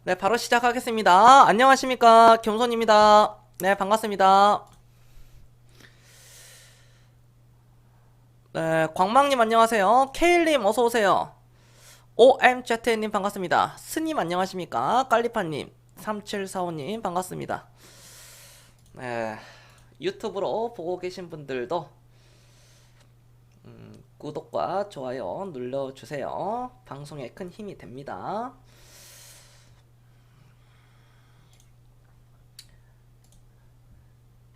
네, 바로 시작하겠습니다. 안녕하십니까, 겸손입니다. 네, 반갑습니다. 네, 광망님 안녕하세요. 케일님 어서오세요. OMZ님 반갑습니다. 스님 안녕하십니까? 깔리파님, 3745님 반갑습니다. 네, 유튜브로 보고 계신 분들도 구독과 좋아요 눌러주세요. 방송에 큰 힘이 됩니다.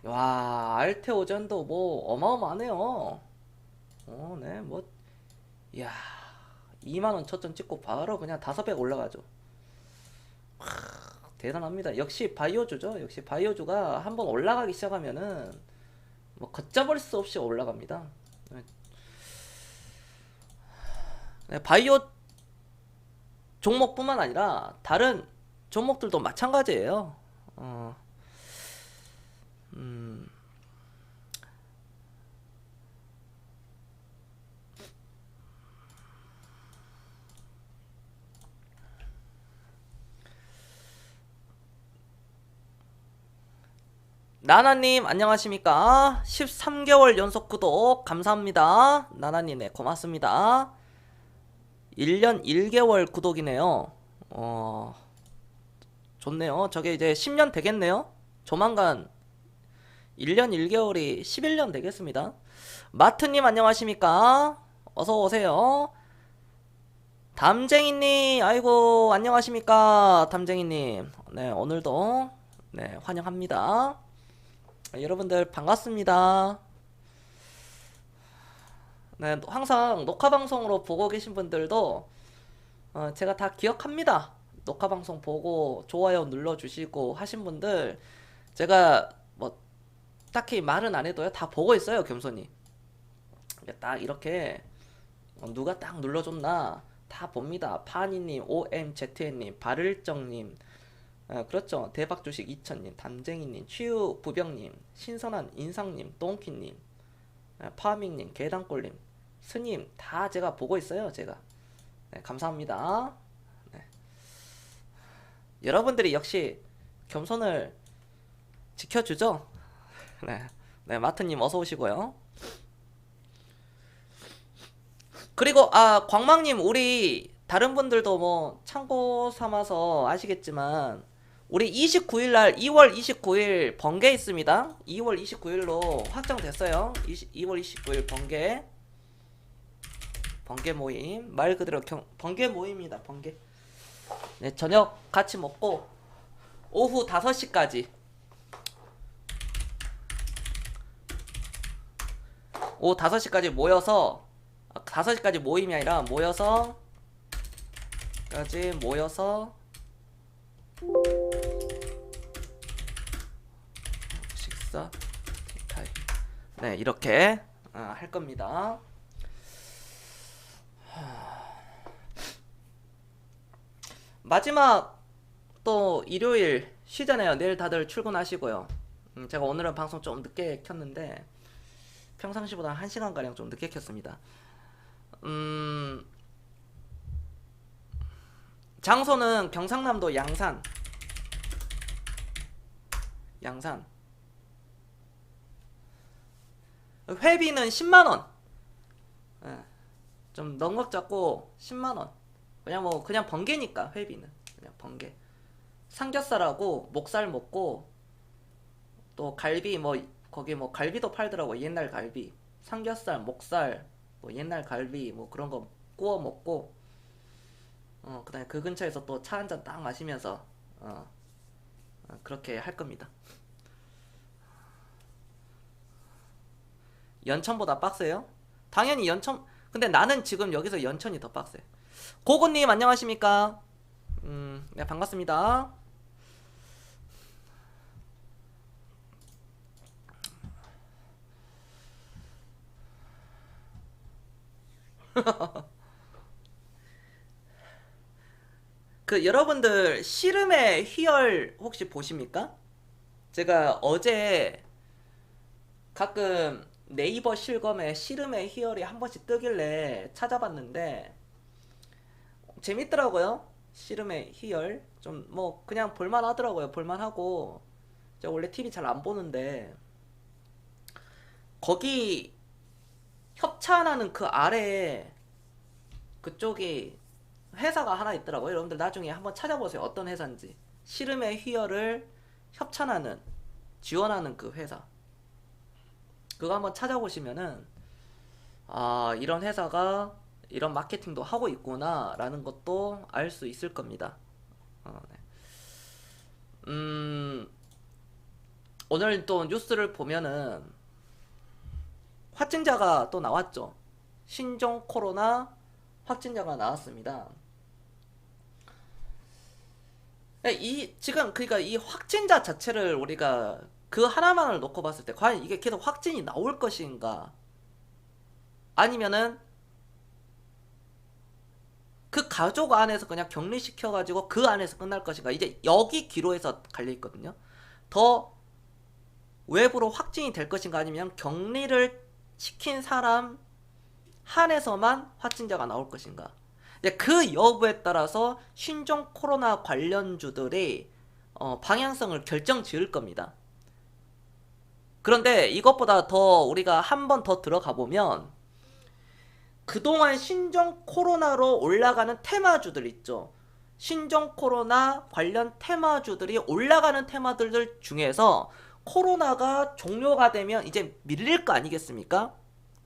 와, 알테오전도 뭐 어마어마하네요. 네, 뭐, 이야, 2만원 초점 찍고 바로 그냥 5배 올라가죠. 대단합니다. 역시 바이오주죠. 역시 바이오주가 한번 올라가기 시작하면은 뭐 걷잡을 수 없이 올라갑니다. 네, 바이오 종목뿐만 아니라 다른 종목들도 마찬가지예요. 어, 음, 나나님 안녕하십니까? 13개월 연속 구독 감사합니다. 나나님 네 고맙습니다. 1년 1개월 구독이네요. 어, 좋네요. 저게 이제 10년 되겠네요. 조만간 1년 1개월이 11년 되겠습니다. 마트님 안녕하십니까? 어서 오세요. 담쟁이님, 아이고 안녕하십니까? 담쟁이님, 네 오늘도 네 환영합니다. 여러분들 반갑습니다. 네 항상 녹화 방송으로 보고 계신 분들도 제가 다 기억합니다. 녹화 방송 보고 좋아요 눌러주시고 하신 분들 제가 뭐 딱히 말은 안 해도요 다 보고 있어요 겸손히. 딱 이렇게 누가 딱 눌러줬나 다 봅니다. 파니님, OMZN님, 바를정님, 그렇죠. 대박주식 2000님, 담쟁이님, 치유부병님, 신선한 인상님, 똥키님, 파밍님, 계단골님, 스님 다 제가 보고 있어요. 제가 네, 감사합니다. 네. 여러분들이 역시 겸손을 지켜주죠. 네, 네 마트님 어서 오시고요. 그리고 광망님 우리 다른 분들도 뭐 참고 삼아서 아시겠지만 우리 29일 날 2월 29일 번개 있습니다. 2월 29일로 확정됐어요. 2월 29일 번개 모임 말 그대로 번개 모임이다. 번개. 네, 저녁 같이 먹고 오후 5시까지 오후 5시까지 모여서 5시까지 모임이 아니라 모여서 식사 타임. 네 이렇게 할 겁니다. 마지막 또 일요일 쉬잖아요. 내일 다들 출근하시고요. 제가 오늘은 방송 좀 늦게 켰는데 평상시보다 1시간가량 좀 늦게 켰습니다. 장소는 경상남도 양산. 회비는 10만원. 예, 좀 넉넉 잡고 10만원. 그냥 번개니까 회비는. 그냥 번개. 삼겹살하고 목살 먹고 또 갈비 뭐 거기 뭐 갈비도 팔더라고. 옛날 갈비. 삼겹살, 목살, 뭐 옛날 갈비 뭐 그런 거 구워 먹고 그다음에 그 근처에서 또 차 한 잔 딱 마시면서 그렇게 할 겁니다. 연천보다 빡세요? 당연히 연천. 근데 나는 지금 여기서 연천이 더 빡세. 고고님 안녕하십니까? 네 반갑습니다. 그 여러분들 씨름의 희열 혹시 보십니까? 제가 어제 가끔 네이버 실검에 씨름의 희열이 한 번씩 뜨길래 찾아봤는데 재밌더라고요. 씨름의 희열 좀 뭐 그냥 볼만 하더라고요. 볼만 하고 제가 원래 TV 잘 안 보는데 거기 협찬하는 그 아래에 그쪽이 회사가 하나 있더라고요. 여러분들 나중에 한번 찾아보세요. 어떤 회사인지. 씨름의 희열을 협찬하는 지원하는 그 회사. 그거 한번 찾아보시면은 아 이런 회사가 이런 마케팅도 하고 있구나 라는 것도 알 수 있을 겁니다. 네. 오늘 또 뉴스를 보면은 확진자가 또 나왔죠. 신종 코로나 확진자가 나왔습니다. 지금 그러니까 이 확진자 자체를 우리가 그 하나만을 놓고 봤을 때 과연 이게 계속 확진이 나올 것인가 아니면은 그 가족 안에서 그냥 격리시켜가지고 그 안에서 끝날 것인가 이제 여기 기로에서 갈려있거든요. 더 외부로 확진이 될 것인가 아니면 격리를 시킨 사람 한에서만 확진자가 나올 것인가. 이제 그 여부에 따라서 신종 코로나 관련주들이 방향성을 결정 지을 겁니다. 그런데 이것보다 더 우리가 한 번 더 들어가 보면 그동안 신종 코로나로 올라가는 테마주들 있죠. 신종 코로나 관련 테마주들이 올라가는 테마들 중에서 코로나가 종료가 되면 이제 밀릴 거 아니겠습니까?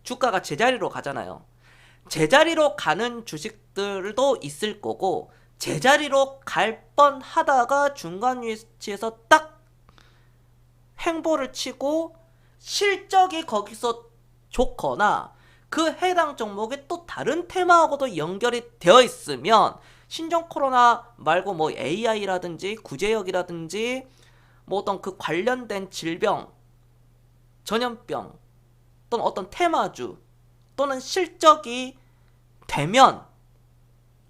주가가 제자리로 가잖아요. 제자리로 가는 주식들도 있을 거고 제자리로 갈 뻔하다가 중간 위치에서 딱 횡보를 치고 실적이 거기서 좋거나 그 해당 종목이 또 다른 테마하고도 연결이 되어 있으면 신종 코로나 말고 뭐 AI라든지 구제역이라든지 뭐 어떤 그 관련된 질병, 전염병 또는 어떤 테마주 또는 실적이 되면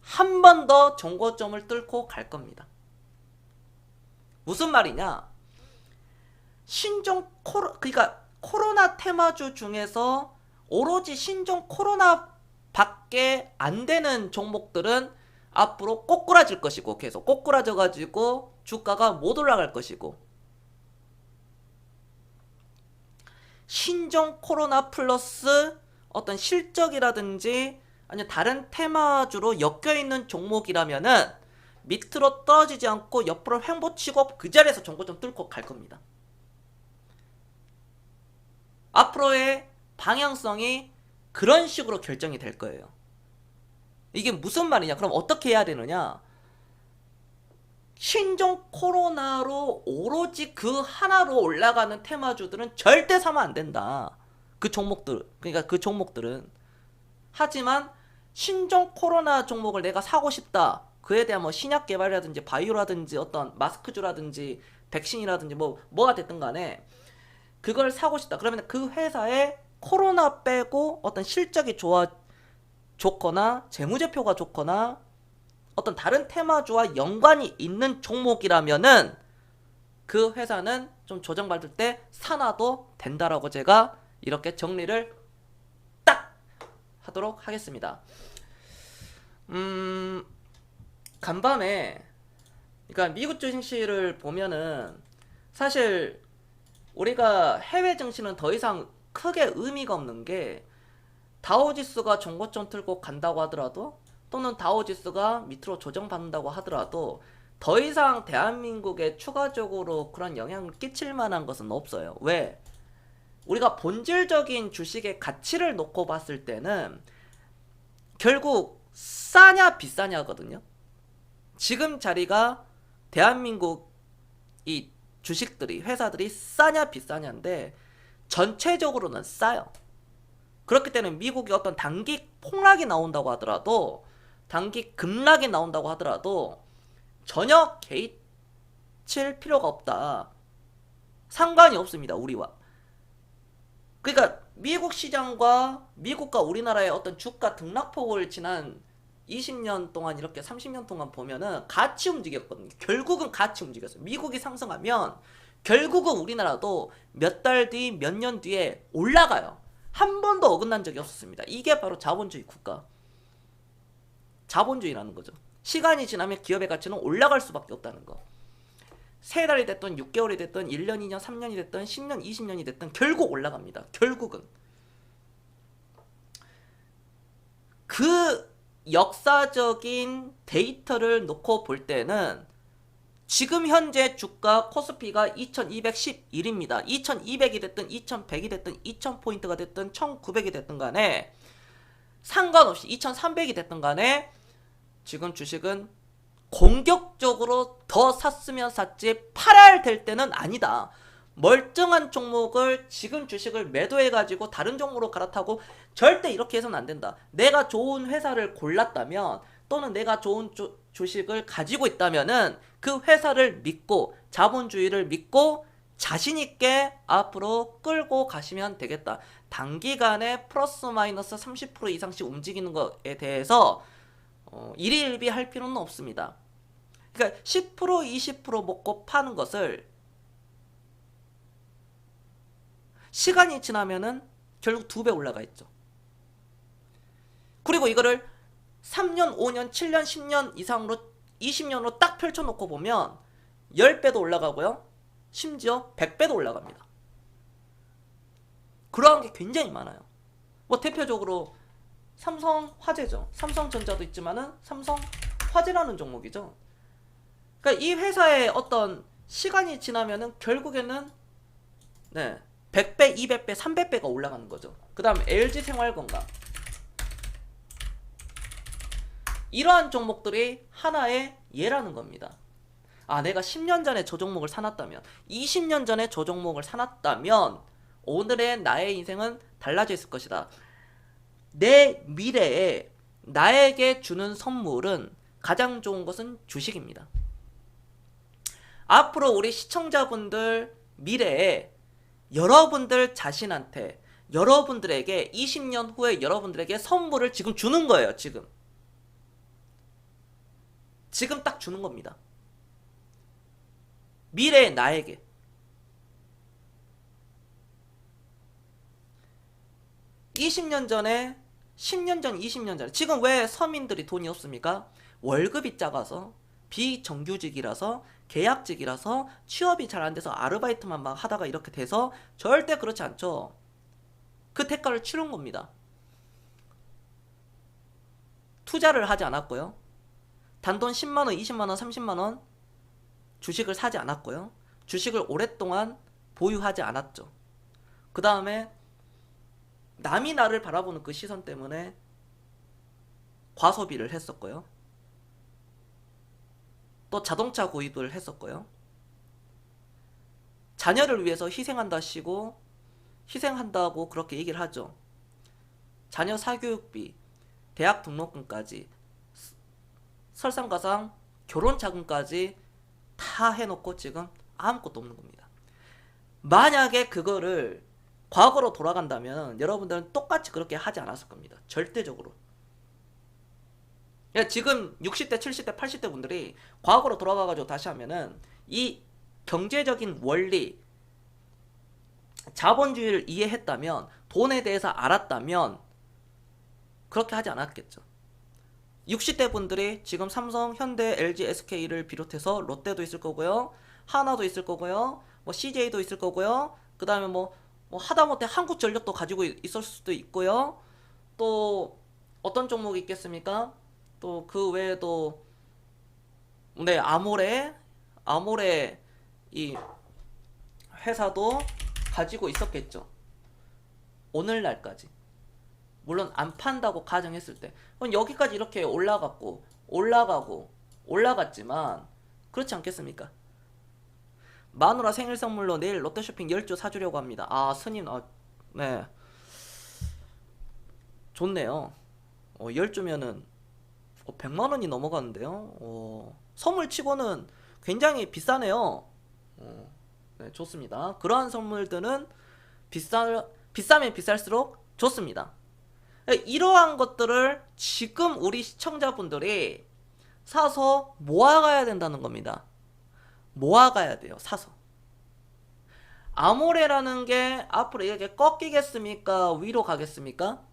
한 번 더 정고점을 뚫고 갈 겁니다. 무슨 말이냐? 그러니까 코로나 테마주 중에서 오로지 신종 코로나 밖에 안 되는 종목들은 앞으로 꼬꾸라질 것이고 계속 꼬꾸라져 가지고 주가가 못 올라갈 것이고 신종 코로나 플러스 어떤 실적이라든지 아니면 다른 테마주로 엮여있는 종목이라면은 밑으로 떨어지지 않고 옆으로 횡보치고 그 자리에서 정고점 뚫고 갈 겁니다. 앞으로의 방향성이 그런 식으로 결정이 될 거예요. 이게 무슨 말이냐? 그럼 어떻게 해야 되느냐? 신종 코로나로 오로지 그 하나로 올라가는 테마주들은 절대 사면 안 된다. 그 종목들, 그러니까 그 종목들은. 하지만 신종 코로나 종목을 내가 사고 싶다. 그에 대한 뭐 신약 개발이라든지 바이오라든지 어떤 마스크주라든지 백신이라든지 뭐가 됐든 간에 그걸 사고 싶다. 그러면 그 회사에 코로나 빼고 어떤 실적이 좋거나 재무제표가 좋거나 어떤 다른 테마주와 연관이 있는 종목이라면은 그 회사는 좀 조정받을 때 사놔도 된다라고 제가 이렇게 정리를 딱 하도록 하겠습니다. 간밤에 그러니까 미국 증시를 보면은 사실 우리가 해외 증시는 더 이상 크게 의미가 없는 게 다우지수가 정고점 틀고 간다고 하더라도 또는 다우지수가 밑으로 조정받는다고 하더라도 더 이상 대한민국에 추가적으로 그런 영향을 끼칠 만한 것은 없어요. 왜? 우리가 본질적인 주식의 가치를 놓고 봤을 때는 결국 싸냐 비싸냐거든요. 지금 자리가 대한민국 이 주식들이 회사들이 싸냐 비싸냐인데 전체적으로는 싸요. 그렇기 때문에 미국이 어떤 단기 폭락이 나온다고 하더라도 단기 급락이 나온다고 하더라도 전혀 개의칠 필요가 없다. 상관이 없습니다. 우리와. 그러니까 미국 시장과 미국과 우리나라의 어떤 주가 등락폭을 지난 20년 동안 이렇게 30년 동안 보면은 같이 움직였거든요. 결국은 같이 움직였어요. 미국이 상승하면 결국은 우리나라도 몇 달 뒤, 몇 년 뒤에 올라가요. 한 번도 어긋난 적이 없었습니다. 이게 바로 자본주의 국가. 자본주의라는 거죠. 시간이 지나면 기업의 가치는 올라갈 수밖에 없다는 거. 3달이 됐든 6개월이 됐든 1년, 2년, 3년이 됐든 10년, 20년이 됐든 결국 올라갑니다. 결국은. 그 역사적인 데이터를 놓고 볼 때는 지금 현재 주가 코스피가 2211입니다. 2200이 됐든 2100이 됐든 2000포인트가 됐든 1900이 됐든 간에 상관없이 2300이 됐든 간에 지금 주식은 공격적으로 더 샀으면 샀지 팔아야 될 때는 아니다. 멀쩡한 종목을 지금 주식을 매도해가지고 다른 종목으로 갈아타고 절대 이렇게 해서는 안 된다. 내가 좋은 회사를 골랐다면 또는 내가 좋은 주식을 가지고 있다면은 그 회사를 믿고 자본주의를 믿고 자신있게 앞으로 끌고 가시면 되겠다. 단기간에 플러스 마이너스 30% 이상씩 움직이는 것에 대해서 일희일비 할 필요는 없습니다. 그러니까 10% 20% 먹고 파는 것을 시간이 지나면은 결국 2배 올라가 있죠. 그리고 이거를 3년, 5년, 7년, 10년 이상으로 20년으로 딱 펼쳐놓고 보면 10배도 올라가고요. 심지어 100배도 올라갑니다. 그러한 게 굉장히 많아요. 뭐 대표적으로 삼성화재죠. 삼성전자도 있지만은 삼성화재라는 종목이죠. 그러니까 이 회사의 어떤 시간이 지나면은 결국에는 100배, 200배, 300배가 올라가는 거죠. 그 다음 LG생활건강. 이러한 종목들이 하나의 예라는 겁니다. 아, 내가 10년 전에 저 종목을 사놨다면, 20년 전에 저 종목을 사놨다면 오늘의 나의 인생은 달라져 있을 것이다. 내 미래에 나에게 주는 선물은 가장 좋은 것은 주식입니다. 앞으로 우리 시청자분들 미래에 여러분들 자신한테, 여러분들에게 20년 후에 여러분들에게 선물을 지금 주는 거예요. 지금 딱 주는 겁니다. 미래의 나에게. (20년) 전에, 10년 전, 20년 전에. 지금 왜 서민들이 돈이 없습니까? 월급이 작아서, 비정규직이라서, 계약직이라서, 취업이 잘 안 돼서 아르바이트만 막 하다가 이렇게 돼서. 절대 그렇지 않죠. 그 대가를 치른 겁니다. 투자를 하지 않았고요. 단돈 10만원, 20만원, 30만원 주식을 사지 않았고요. 주식을 오랫동안 보유하지 않았죠. 그 다음에 남이 나를 바라보는 그 시선 때문에 과소비를 했었고요. 또 자동차 구입을 했었고요. 자녀를 위해서 희생한다시고 희생한다고 그렇게 얘기를 하죠. 자녀 사교육비, 대학 등록금까지, 설상가상 결혼 자금까지 다 해놓고 지금 아무것도 없는 겁니다. 만약에 그거를 과거로 돌아간다면 여러분들은 똑같이 그렇게 하지 않았을 겁니다. 절대적으로. 지금 60대, 70대, 80대 분들이 과거로 돌아가가지고 다시 하면은 이 경제적인 원리, 자본주의를 이해했다면, 돈에 대해서 알았다면 그렇게 하지 않았겠죠. 60대 분들이 지금 삼성, 현대, LG, SK를 비롯해서 롯데도 있을 거고요. 하나도 있을 거고요. 뭐 CJ도 있을 거고요. 그 다음에 뭐 하다못해 한국전력도 가지고 있을 수도 있고요. 또 어떤 종목이 있겠습니까? 또 그 외에도 아모레 이 회사도 가지고 있었겠죠. 오늘날까지. 물론 안 판다고 가정했을 때. 그럼 여기까지 이렇게 올라가고 올라갔지만 그렇지 않겠습니까? 마누라 생일 선물로 내일 롯데쇼핑 10조 사주려고 합니다. 아, 스님, 네, 좋네요. 10조면은 100만원이 넘어가는데요. 선물 치고는 굉장히 비싸네요. 네, 좋습니다. 그러한 선물들은 비싸면 비쌀수록 좋습니다. 이러한 것들을 지금 우리 시청자분들이 사서 모아가야 된다는 겁니다. 모아가야 돼요. 사서. 아모레라는 게 앞으로 이렇게 꺾이겠습니까? 위로 가겠습니까?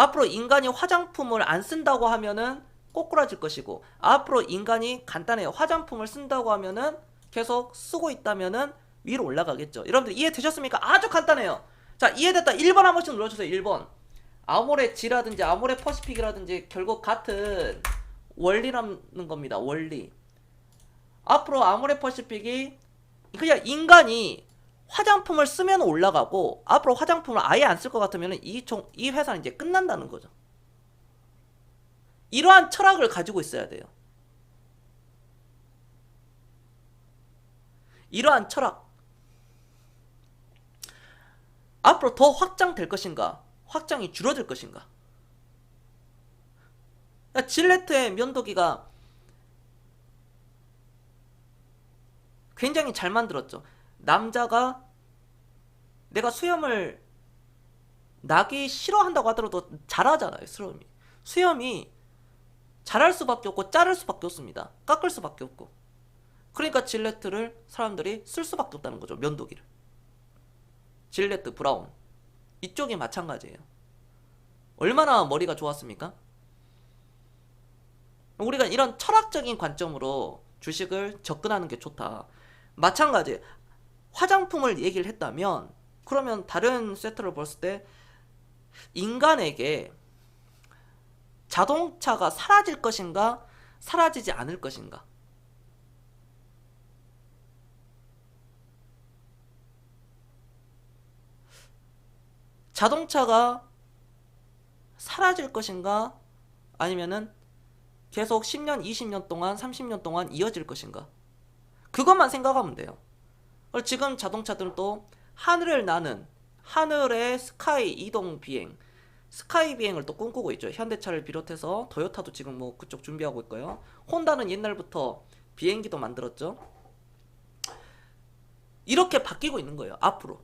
앞으로 인간이 화장품을 안 쓴다고 하면은 꼬꾸라질 것이고, 앞으로 인간이 간단해요. 화장품을 쓴다고 하면은 계속 쓰고 있다면은 위로 올라가겠죠. 여러분들 이해되셨습니까? 아주 간단해요. 자, 이해됐다. 1번 한 번씩 눌러주세요. 1번. 아모레 G라든지 아모레 퍼시픽이라든지 결국 같은 원리라는 겁니다. 원리. 앞으로 아모레 퍼시픽이 그냥 인간이 화장품을 쓰면 올라가고, 앞으로 화장품을 아예 안 쓸 것 같으면 이 회사는 이제 끝난다는 거죠. 이러한 철학을 가지고 있어야 돼요. 이러한 철학. 앞으로 더 확장될 것인가? 확장이 줄어들 것인가? 그러니까 질레트의 면도기가 굉장히 잘 만들었죠. 남자가 내가 수염을 나기 싫어한다고 하더라도 잘하잖아요. 수염이 잘할 수밖에 없고 자를 수밖에 없습니다. 깎을 수밖에 없고. 그러니까 질레트를 사람들이 쓸 수밖에 없다는 거죠. 면도기를. 질레트, 브라운. 이쪽이 마찬가지예요. 얼마나 머리가 좋았습니까? 우리가 이런 철학적인 관점으로 주식을 접근하는 게 좋다. 마찬가지. 화장품을 얘기를 했다면, 그러면 다른 세트를 봤을 때 인간에게 자동차가 사라질 것인가, 사라지지 않을 것인가? 자동차가 사라질 것인가, 아니면은 계속 10년, 20년 동안, 30년 동안 이어질 것인가? 그것만 생각하면 돼요. 지금 자동차들도 하늘을 나는, 하늘의 스카이 이동 비행, 스카이 비행을 또 꿈꾸고 있죠. 현대차를 비롯해서 토요타도 지금 뭐 그쪽 준비하고 있고요. 혼다는 옛날부터 비행기도 만들었죠. 이렇게 바뀌고 있는 거예요. 앞으로.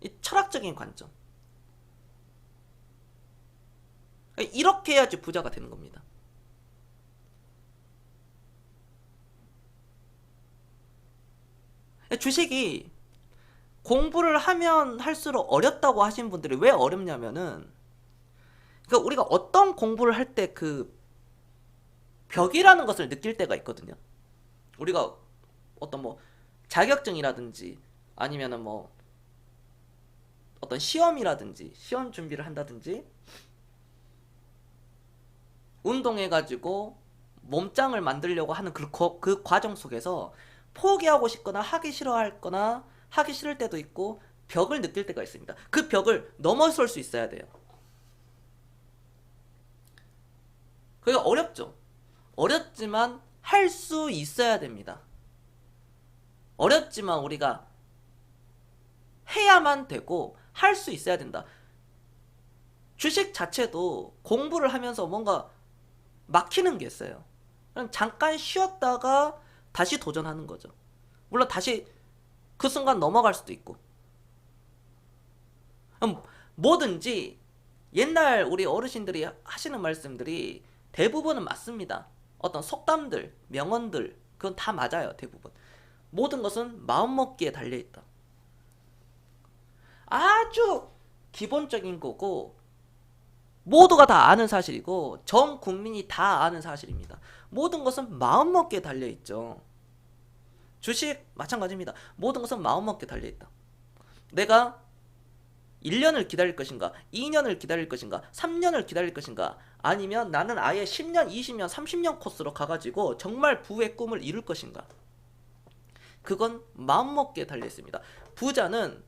이 철학적인 관점. 이렇게 해야지 부자가 되는 겁니다. 주식이 공부를 하면 할수록 어렵다고 하신 분들이 왜 어렵냐면은, 그러니까 우리가 어떤 공부를 할 때 그 벽이라는 것을 느낄 때가 있거든요. 우리가 어떤 뭐 자격증이라든지 아니면은 뭐 어떤 시험이라든지 시험 준비를 한다든지 운동해가지고 몸짱을 만들려고 하는 그 과정 속에서 포기하고 싶거나 하기 싫어하거나 하기 싫을 때도 있고 벽을 느낄 때가 있습니다. 그 벽을 넘어설 수 있어야 돼요. 그게 어렵죠. 어렵지만 할 수 있어야 됩니다. 어렵지만 우리가 해야만 되고 할 수 있어야 된다. 주식 자체도 공부를 하면서 뭔가 막히는 게 있어요. 그냥 잠깐 쉬었다가 다시 도전하는 거죠. 물론 다시 그 순간 넘어갈 수도 있고. 뭐든지 옛날 우리 어르신들이 하시는 말씀들이 대부분은 맞습니다. 어떤 속담들, 명언들, 그건 다 맞아요. 대부분. 모든 것은 마음먹기에 달려있다. 아주 기본적인 거고 모두가 다 아는 사실이고 전 국민이 다 아는 사실입니다. 모든 것은 마음먹기에 달려있죠. 주식 마찬가지입니다. 모든 것은 마음먹기에 달려있다. 내가 1년을 기다릴 것인가, 2년을 기다릴 것인가, 3년을 기다릴 것인가, 아니면 나는 아예 10년, 20년, 30년 코스로 가가지고 정말 부의 꿈을 이룰 것인가. 그건 마음먹기에 달려있습니다. 부자는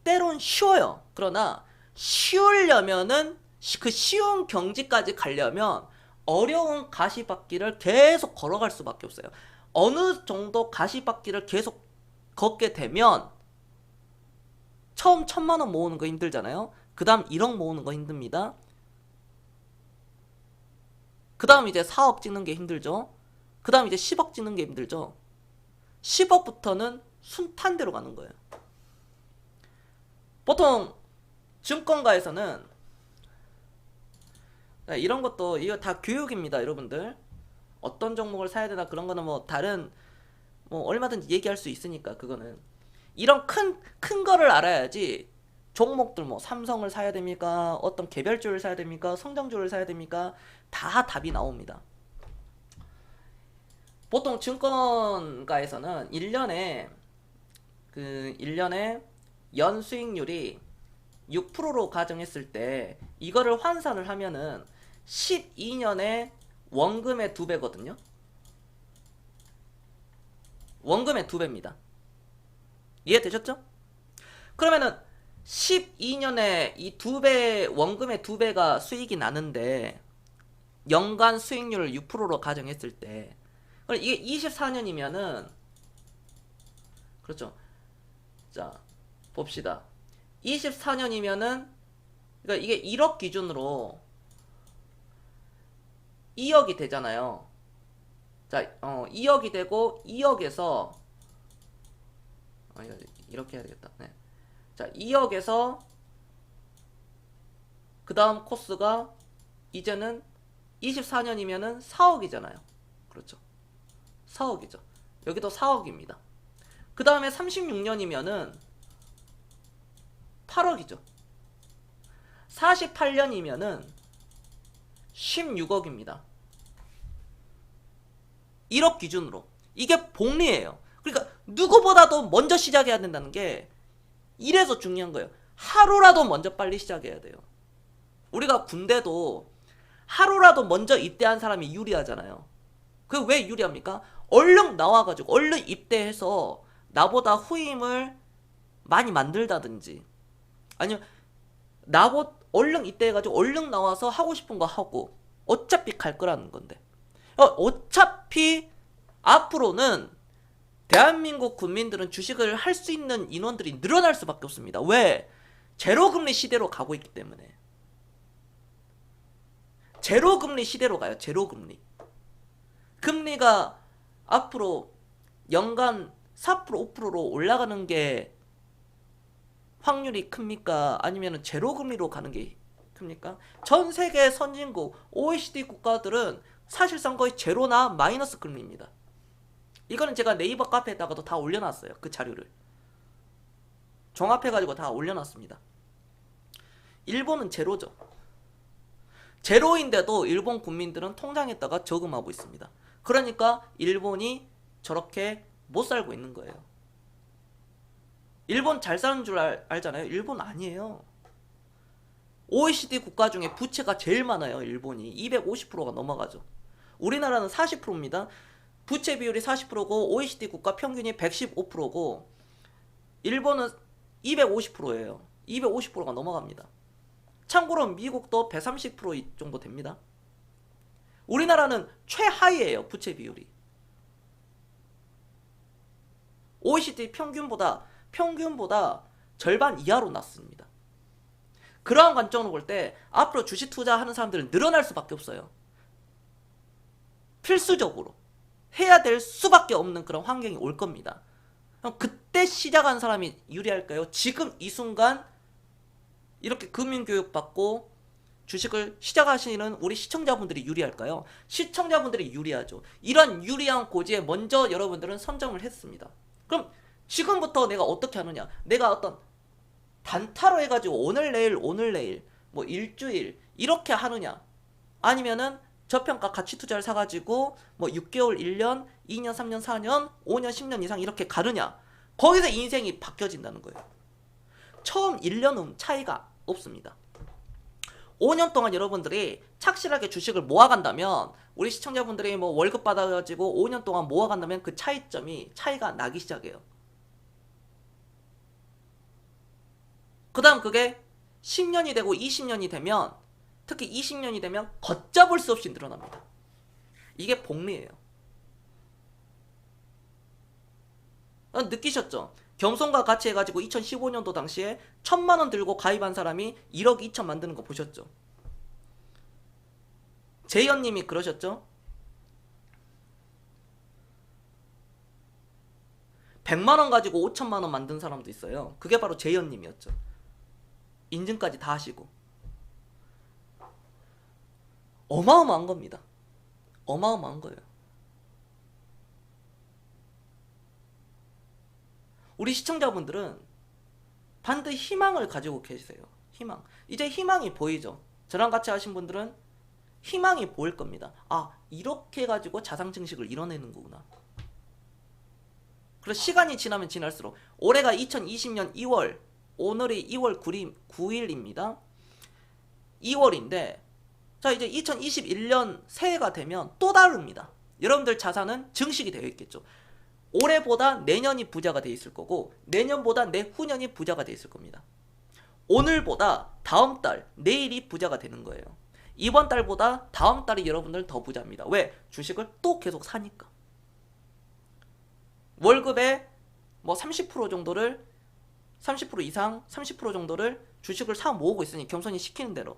때론 쉬워요. 그러나 쉬우려면은 그 쉬운 경지까지 가려면 어려운 가시밭길을 계속 걸어갈 수밖에 없어요. 어느 정도 가시밭길을 계속 걷게 되면 처음 1,000만 원 모으는 거 힘들잖아요. 그 다음 1억 모으는 거 힘듭니다. 그 다음 이제 4억 찍는 게 힘들죠. 그 다음 이제 10억 찍는 게 힘들죠. 10억부터는 순탄대로 가는 거예요. 보통 증권가에서는 이런 것도 이거 다 교육입니다, 여러분들. 어떤 종목을 사야 되나 그런 거는 뭐 다른 뭐 얼마든지 얘기할 수 있으니까 그거는 이런 큰 거를 알아야지 종목들 뭐 삼성을 사야 됩니까? 어떤 개별주를 사야 됩니까? 성장주를 사야 됩니까? 다 답이 나옵니다. 보통 증권가에서는 1년에 연 수익률이 6%로 가정했을 때 이거를 환산을 하면은 12년에 원금의 2배거든요. 원금의 2배입니다. 이해되셨죠? 그러면은 12년에 이 2배, 원금의 2배가 수익이 나는데 연간 수익률을 6%로 가정했을 때 그럼 이게 24년이면은 그렇죠. 자, 봅시다. 24년이면은 그러니까 이게 1억 기준으로 2억이 되잖아요. 자, 2억이 되고 2억에서 이렇게 해야 되겠다. 네. 자, 2억에서 그 다음 코스가 이제는 24년이면은 4억이잖아요. 그렇죠. 4억이죠. 여기도 4억입니다. 그 다음에 36년이면은 8억이죠. 48년이면은 16억입니다. 1억 기준으로. 이게 복리예요. 그러니까 누구보다도 먼저 시작해야 된다는 게 이래서 중요한 거예요. 하루라도 먼저 빨리 시작해야 돼요. 우리가 군대도 하루라도 먼저 입대한 사람이 유리하잖아요. 그 왜 유리합니까? 얼른 나와가지고 얼른 입대해서 나보다 후임을 많이 만들다든지 아니면 얼른 입대해가지고 얼른 나와서 하고 싶은 거 하고 어차피 갈 거라는 건데 어차피 앞으로는 대한민국 국민들은 주식을 할 수 있는 인원들이 늘어날 수밖에 없습니다. 왜? 제로금리 시대로 가고 있기 때문에. 제로금리 시대로 가요. 제로금리. 금리가 앞으로 연간 4% 5%로 올라가는 게 확률이 큽니까? 아니면 제로금리로 가는 게 큽니까? 전 세계 선진국 OECD 국가들은 사실상 거의 제로나 마이너스 금리입니다. 이거는 제가 네이버 카페에다가도 다 올려놨어요. 그 자료를 종합해가지고 다 올려놨습니다. 일본은 제로죠. 제로인데도 일본 국민들은 통장에다가 저금하고 있습니다. 그러니까 일본이 저렇게 못 살고 있는 거예요. 일본 잘 사는 줄 알잖아요. 일본 아니에요. OECD 국가 중에 부채가 제일 많아요. 일본이 250%가 넘어가죠. 우리나라는 40%입니다. 부채 비율이 40%고 OECD 국가 평균이 115%고 일본은 250%예요. 250%가 넘어갑니다. 참고로 미국도 130% 정도 됩니다. 우리나라는 최하위예요. 부채 비율이. OECD 평균보다 절반 이하로 났습니다. 그러한 관점으로 볼 때 앞으로 주식 투자하는 사람들은 늘어날 수밖에 없어요. 필수적으로 해야 될 수밖에 없는 그런 환경이 올 겁니다. 그럼 그때 시작한 사람이 유리할까요? 지금 이 순간 이렇게 금융교육 받고 주식을 시작하시는 우리 시청자분들이 유리할까요? 시청자분들이 유리하죠. 이런 유리한 고지에 먼저 여러분들은 선점을 했습니다. 그럼 지금부터 내가 어떻게 하느냐? 내가 어떤 단타로 해가지고 오늘 내일 뭐 일주일 이렇게 하느냐? 아니면은 저평가 가치 투자를 사가지고 뭐 6개월, 1년, 2년, 3년, 4년, 5년, 10년 이상 이렇게 가느냐? 거기서 인생이 바뀌어진다는 거예요. 처음 1년은 차이가 없습니다. 5년 동안 여러분들이 착실하게 주식을 모아간다면 우리 시청자분들이 뭐 월급 받아가지고 5년 동안 모아간다면 그 차이가 나기 시작해요. 그 다음 그게 10년이 되고 20년이 되면 특히 20년이 되면 걷잡을 수 없이 늘어납니다. 이게 복리예요. 느끼셨죠? 겸손과 같이 해가지고 2015년도 당시에 1,000만원 들고 가입한 사람이 1억 2천 만드는 거 보셨죠? 재현님이 그러셨죠? 100만원 가지고 5천만원 만든 사람도 있어요. 그게 바로 재현님이었죠. 인증까지 다 하시고. 어마어마한 겁니다. 어마어마한 거예요. 우리 시청자분들은 반드시 희망을 가지고 계세요. 희망. 이제 희망이 보이죠. 저랑 같이 하신 분들은 희망이 보일 겁니다. 아, 이렇게 해가지고 자산 증식을 이뤄내는 거구나. 그래서 시간이 지나면 지날수록 올해가 2020년 2월, 오늘이 2월 9일입니다. 2월인데 자, 이제 2021년 새해가 되면 또 다릅니다. 여러분들 자산은 증식이 되어 있겠죠. 올해보다 내년이 부자가 되어 있을 거고, 내년보다 내후년이 부자가 되어 있을 겁니다. 오늘보다 다음 달, 내일이 부자가 되는 거예요. 이번 달보다 다음 달이 여러분들 더 부자입니다. 왜? 주식을 또 계속 사니까. 월급의 뭐 30% 정도를, 30% 이상, 30% 정도를 주식을 사 모으고 있으니, 겸손히 시키는 대로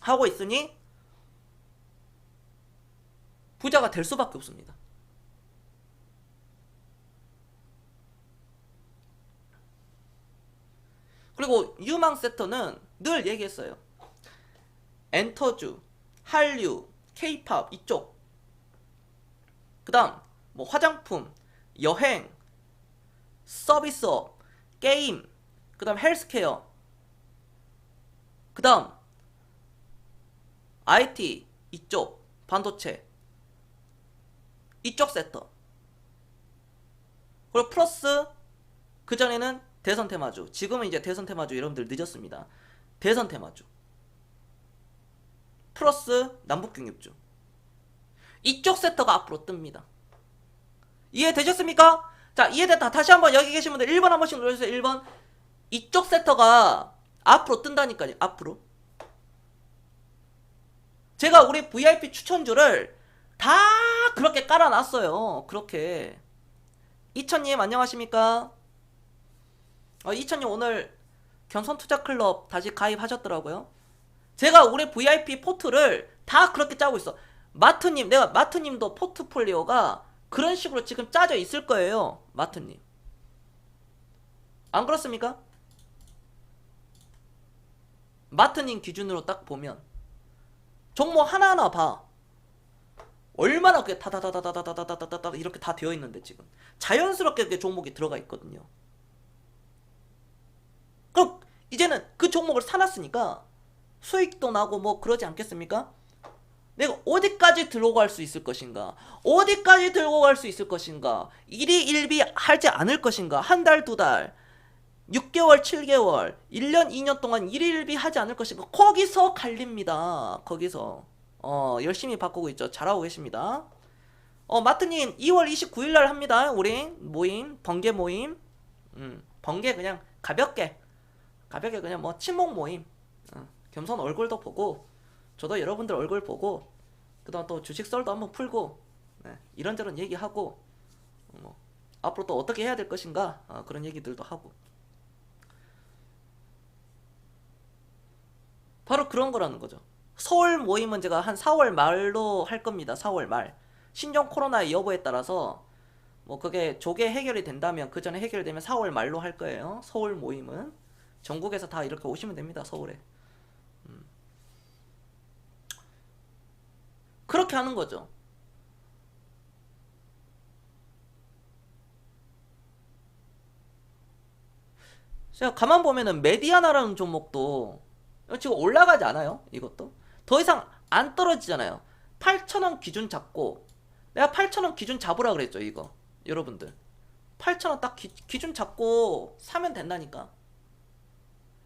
하고 있으니 부자가 될 수밖에 없습니다. 그리고 유망 섹터는 늘 얘기했어요. 엔터주, 한류, 케이팝 이쪽. 그 다음 뭐 화장품, 여행, 서비스업, 게임, 그 다음 헬스케어, 그 다음 IT 이쪽, 반도체 이쪽 섹터. 그리고 플러스 그전에는 대선 테마주, 지금은 이제 대선 테마주 여러분들 늦었습니다. 대선 테마주 플러스 남북경협주, 이쪽 섹터가 앞으로 뜹니다. 이해되셨습니까? 자, 이해됐다. 다시 한번 여기 계신 분들 1번 한 번씩 눌러주세요. 1번. 이쪽 섹터가 앞으로 뜬다니까요. 앞으로. 제가 우리 VIP 추천주를 다 그렇게 깔아놨어요. 그렇게. 이천님 안녕하십니까? 이천님 오늘 견손투자클럽 다시 가입하셨더라고요. 제가 우리 VIP 포트를 다 그렇게 짜고 있어. 마트님, 내가 마트님도 포트폴리오가 그런 식으로 지금 짜져 있을 거예요. 마트님. 안 그렇습니까? 마트님 기준으로 딱 보면 종목 하나하나 봐. 얼마나 그게 다다다다다다다다다다 이렇게 다 되어 있는데 지금 자연스럽게 그게 종목이 들어가 있거든요. 그럼 이제는 그 종목을 사놨으니까 수익도 나고 뭐 그러지 않겠습니까? 내가 어디까지 들고 갈 수 있을 것인가? 어디까지 들고 갈 수 있을 것인가? 일희일비 하지 않을 것인가? 한 달, 두 달, 6개월, 7개월, 1년, 2년 동안 일희일비 하지 않을 것인가? 거기서 갈립니다. 거기서. 열심히 바꾸고 있죠. 잘하고 계십니다. 마트님, 2월 29일날 합니다. 우리 모임, 번개 모임. 번개 그냥 가볍게 그냥 뭐 친목 모임. 겸손 얼굴도 보고, 저도 여러분들 얼굴 보고, 그 다음 또 주식 썰도 한번 풀고, 네, 이런저런 얘기하고, 앞으로 또 어떻게 해야 될 것인가, 그런 얘기들도 하고. 바로 그런 거라는 거죠. 서울 모임은 제가 한 4월 말로 할 겁니다. 4월 말. 신종 코로나의 여부에 따라서, 뭐 그게 조계 해결이 된다면, 그 전에 해결되면 4월 말로 할 거예요. 서울 모임은. 전국에서 다 이렇게 오시면 됩니다. 서울에. 그렇게 하는 거죠. 제가 가만 보면은 메디아나라는 종목도 지금 올라가지 않아요? 이것도 더 이상 안 떨어지잖아요. 8,000원 기준 잡고, 내가 8,000원 기준 잡으라 그랬죠. 이거 여러분들 8,000원 딱 기준 잡고 사면 된다니까.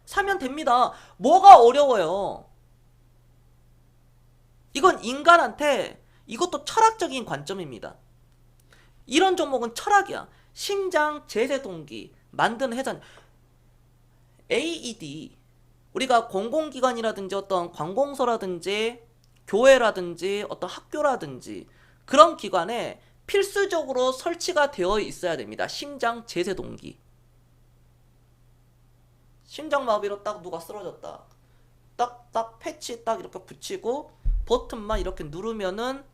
사면 됩니다. 뭐가 어려워요? 이건 인간한테, 이것도 철학적인 관점입니다. 이런 종목은 철학이야. 심장 제세 동기 만드는 회사. AED, 우리가 공공기관이라든지 어떤 관공서라든지 교회라든지 어떤 학교라든지 그런 기관에 필수적으로 설치가 되어 있어야 됩니다. 심장 제세 동기. 심장마비로 딱 누가 쓰러졌다, 딱 패치 딱 이렇게 붙이고 버튼만 이렇게 누르면은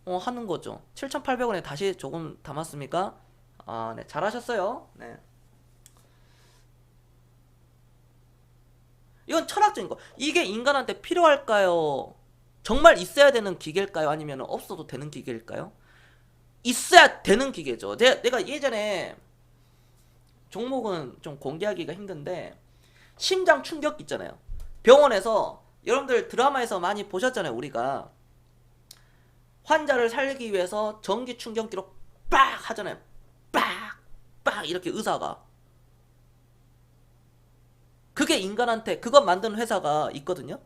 하는 거죠. 7,800원에 다시 조금 담았습니까? 네, 잘하셨어요. 네. 이건 철학적인 거. 이게 인간한테 필요할까요? 정말 있어야 되는 기계일까요? 아니면 없어도 되는 기계일까요? 있어야 되는 기계죠. 내가 예전에 종목은 좀 공개하기가 힘든데 심장 충격 있잖아요. 병원에서 여러분들 드라마에서 많이 보셨잖아요. 우리가 환자를 살리기 위해서 전기 충격기로 빡 하잖아요. 빡 이렇게 의사가. 그게 인간한테 그것 만드는 회사가 있거든요.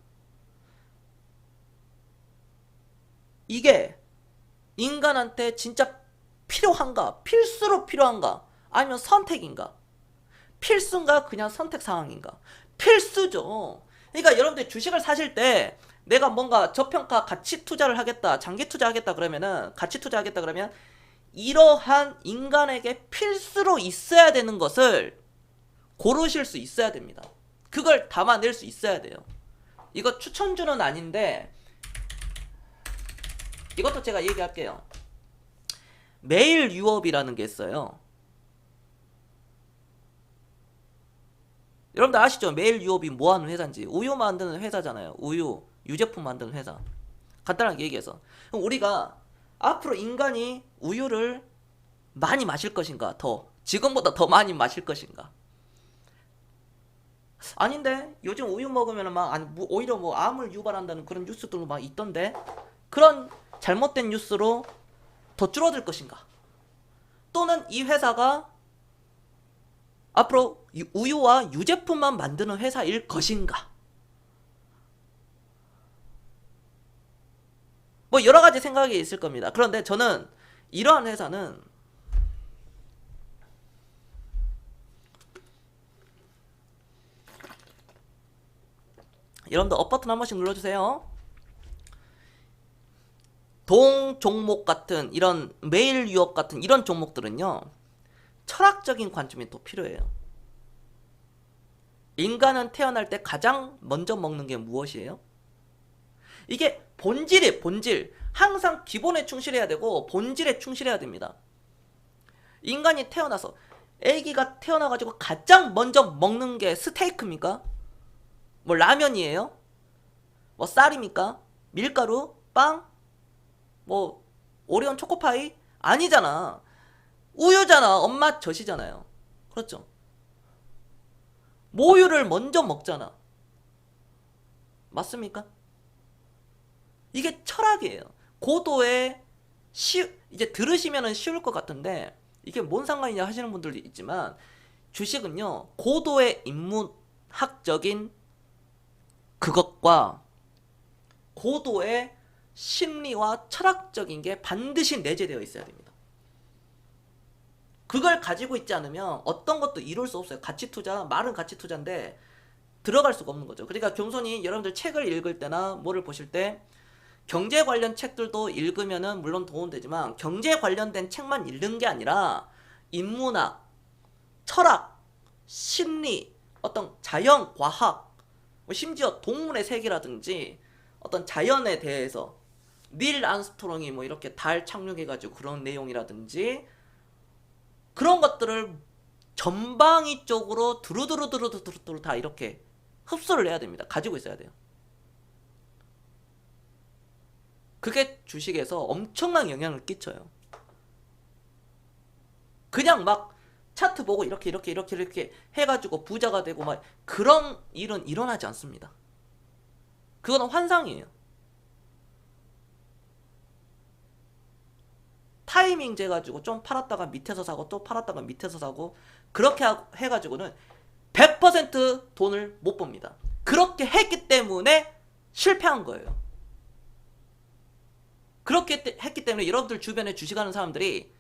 이게 인간한테 진짜 필요한가? 필수로 필요한가? 아니면 선택인가? 필수인가? 그냥 선택 상황인가? 필수죠. 그러니까 여러분들 주식을 사실 때 내가 뭔가 저평가 가치 투자를 하겠다, 장기 투자하겠다 그러면은 가치 투자하겠다 그러면 이러한 인간에게 필수로 있어야 되는 것을 고르실 수 있어야 됩니다. 그걸 담아낼 수 있어야 돼요. 이거 추천주는 아닌데 이것도 제가 얘기할게요. 매일 유업이라는 게 있어요. 여러분들 아시죠? 매일 유업이 뭐 하는 회사인지. 우유 만드는 회사잖아요. 우유, 유제품 만드는 회사. 간단하게 얘기해서. 그럼 우리가 앞으로 인간이 우유를 많이 마실 것인가? 지금보다 더 많이 마실 것인가? 아닌데 요즘 우유 먹으면 오히려 뭐 암을 유발한다는 그런 뉴스들도 막 있던데 그런 잘못된 뉴스로 더 줄어들 것인가? 또는 이 회사가 앞으로 우유와 유제품만 만드는 회사일 것인가? 뭐 여러 가지 생각이 있을 겁니다. 그런데 저는 이러한 회사는 여러분들 업 버튼 한 번씩 눌러주세요. 동 종목 같은 이런 매일 유업 같은 이런 종목들은요 철학적인 관점이 또 필요해요. 인간은 태어날 때 가장 먼저 먹는 게 무엇이에요? 이게 본질이에요. 본질. 항상 기본에 충실해야 되고 본질에 충실해야 됩니다. 인간이 태어나서 아기가 태어나가지고 가장 먼저 먹는 게 스테이크입니까? 뭐 라면이에요? 뭐 쌀입니까? 밀가루? 빵? 뭐 오리온 초코파이? 아니잖아. 우유잖아. 엄마 젖이잖아요. 그렇죠? 모유를 먼저 먹잖아. 맞습니까? 이게 철학이에요. 고도의 이제 들으시면 쉬울 것 같은데 이게 뭔 상관이냐 하시는 분들도 있지만 주식은요 고도의 인문학적인 그것과 고도의 심리와 철학적인 게 반드시 내재되어 있어야 됩니다. 그걸 가지고 있지 않으면 어떤 것도 이룰 수 없어요. 가치 투자, 말은 가치 투자인데 들어갈 수가 없는 거죠. 그러니까 겸손히 여러분들 책을 읽을 때나 뭐를 보실 때 경제 관련 책들도 읽으면은 물론 도움되지만 경제 관련된 책만 읽는 게 아니라 인문학, 철학, 심리, 어떤 자연, 과학, 심지어 동물의 세계라든지 어떤 자연에 대해서 닐 암스트롱이 뭐 이렇게 달 착륙해가지고 그런 내용이라든지 그런 것들을 전방위적으로 두루두루 다 이렇게 흡수를 해야 됩니다. 가지고 있어야 돼요. 그게 주식에서 엄청난 영향을 끼쳐요. 그냥 막 차트 보고 이렇게 해가지고 부자가 되고 막 그런 일은 일어나지 않습니다. 그거는 환상이에요. 타이밍 재가지고 좀 팔았다가 밑에서 사고 또 팔았다가 밑에서 사고 그렇게 해가지고는 100% 돈을 못 법니다. 그렇게 했기 때문에 실패한 거예요. 그렇게 했기 때문에 여러분들 주변에 주식하는 사람들이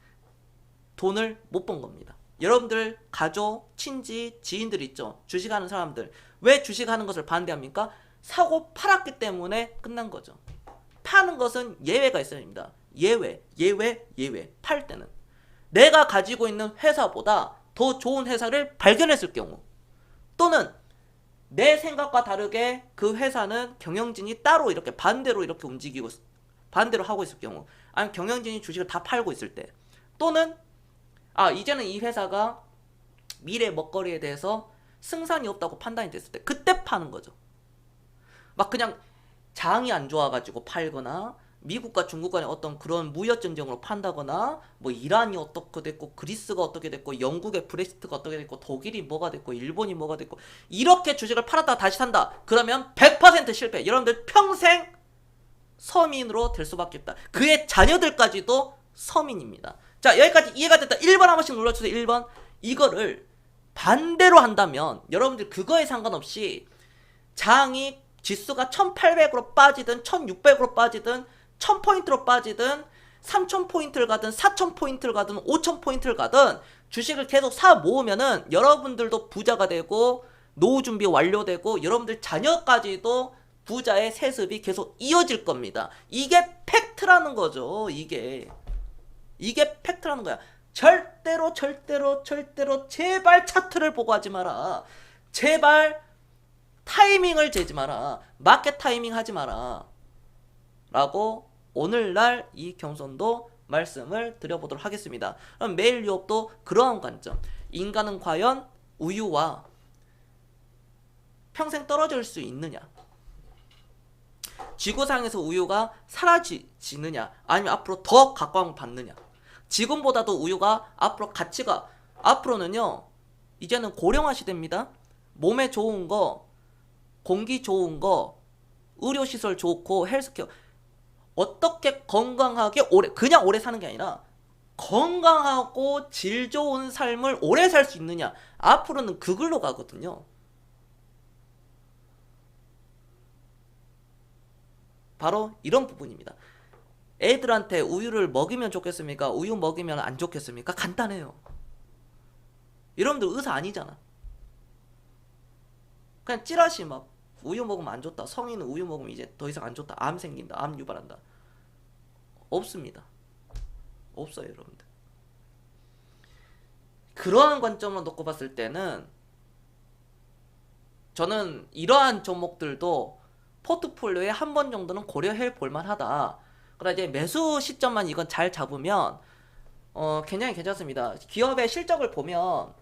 돈을 못 번 겁니다. 여러분들 가족, 친지, 지인들 있죠. 주식하는 사람들. 왜 주식하는 것을 반대합니까? 사고 팔았기 때문에 끝난 거죠. 파는 것은 예외가 있어야 됩니다. 예외. 팔 때는. 내가 가지고 있는 회사보다 더 좋은 회사를 발견했을 경우 또는 내 생각과 다르게 그 회사는 경영진이 따로 이렇게 반대로 이렇게 움직이고 반대로 하고 있을 경우 아니면 경영진이 주식을 다 팔고 있을 때 또는 이제는 이 회사가 미래 먹거리에 대해서 승산이 없다고 판단이 됐을 때 그때 파는 거죠. 막 그냥 장이 안 좋아가지고 팔거나 미국과 중국 간의 어떤 그런 무역 전쟁으로 판다거나 뭐 이란이 어떻게 됐고 그리스가 어떻게 됐고 영국의 브렉시트가 어떻게 됐고 독일이 뭐가 됐고 일본이 뭐가 됐고 이렇게 주식을 팔았다 다시 산다. 그러면 100% 실패. 여러분들 평생 서민으로 될 수밖에 없다. 그의 자녀들까지도 서민입니다. 자, 여기까지 이해가 됐다. 1번 한 번씩 눌러주세요. 1번. 이거를 반대로 한다면 여러분들 그거에 상관없이 장이 지수가 1800으로 빠지든 1600으로 빠지든 1000포인트로 빠지든 3000포인트를 가든 4000포인트를 가든 5000포인트를 가든 주식을 계속 사 모으면은 여러분들도 부자가 되고 노후 준비 완료되고 여러분들 자녀까지도 부자의 세습이 계속 이어질 겁니다. 이게 팩트라는 거죠. 이게 팩트라는 거야. 절대로 제발 차트를 보고 하지 마라. 제발 타이밍을 재지 마라. 마켓 타이밍 하지 마라. 라고 오늘날 이 경선도 말씀을 드려보도록 하겠습니다. 그럼 매일 유업도 그러한 관점. 인간은 과연 우유와 평생 떨어질 수 있느냐? 지구상에서 우유가 사라지느냐? 아니면 앞으로 더 각광받느냐? 지금보다도 우유가 앞으로 가치가 앞으로는요. 이제는 고령화 시대입니다. 몸에 좋은 거, 공기 좋은 거, 의료시설 좋고 헬스케어 어떻게 건강하게 오래 그냥 오래 사는 게 아니라 건강하고 질 좋은 삶을 오래 살 수 있느냐 앞으로는 그걸로 가거든요. 바로 이런 부분입니다. 애들한테 우유를 먹이면 좋겠습니까? 우유 먹이면 안 좋겠습니까? 간단해요. 여러분들 의사 아니잖아. 그냥 찌라시 막 우유 먹으면 안 좋다. 성인은 우유 먹으면 이제 더 이상 안 좋다. 암 생긴다. 암 유발한다. 없습니다. 없어요, 여러분들. 그러한 관점으로 놓고 봤을 때는 저는 이러한 종목들도 포트폴리오에 한 번 정도는 고려해 볼만하다. 그러나 이제 매수 시점만 이건 잘 잡으면 굉장히 괜찮습니다. 기업의 실적을 보면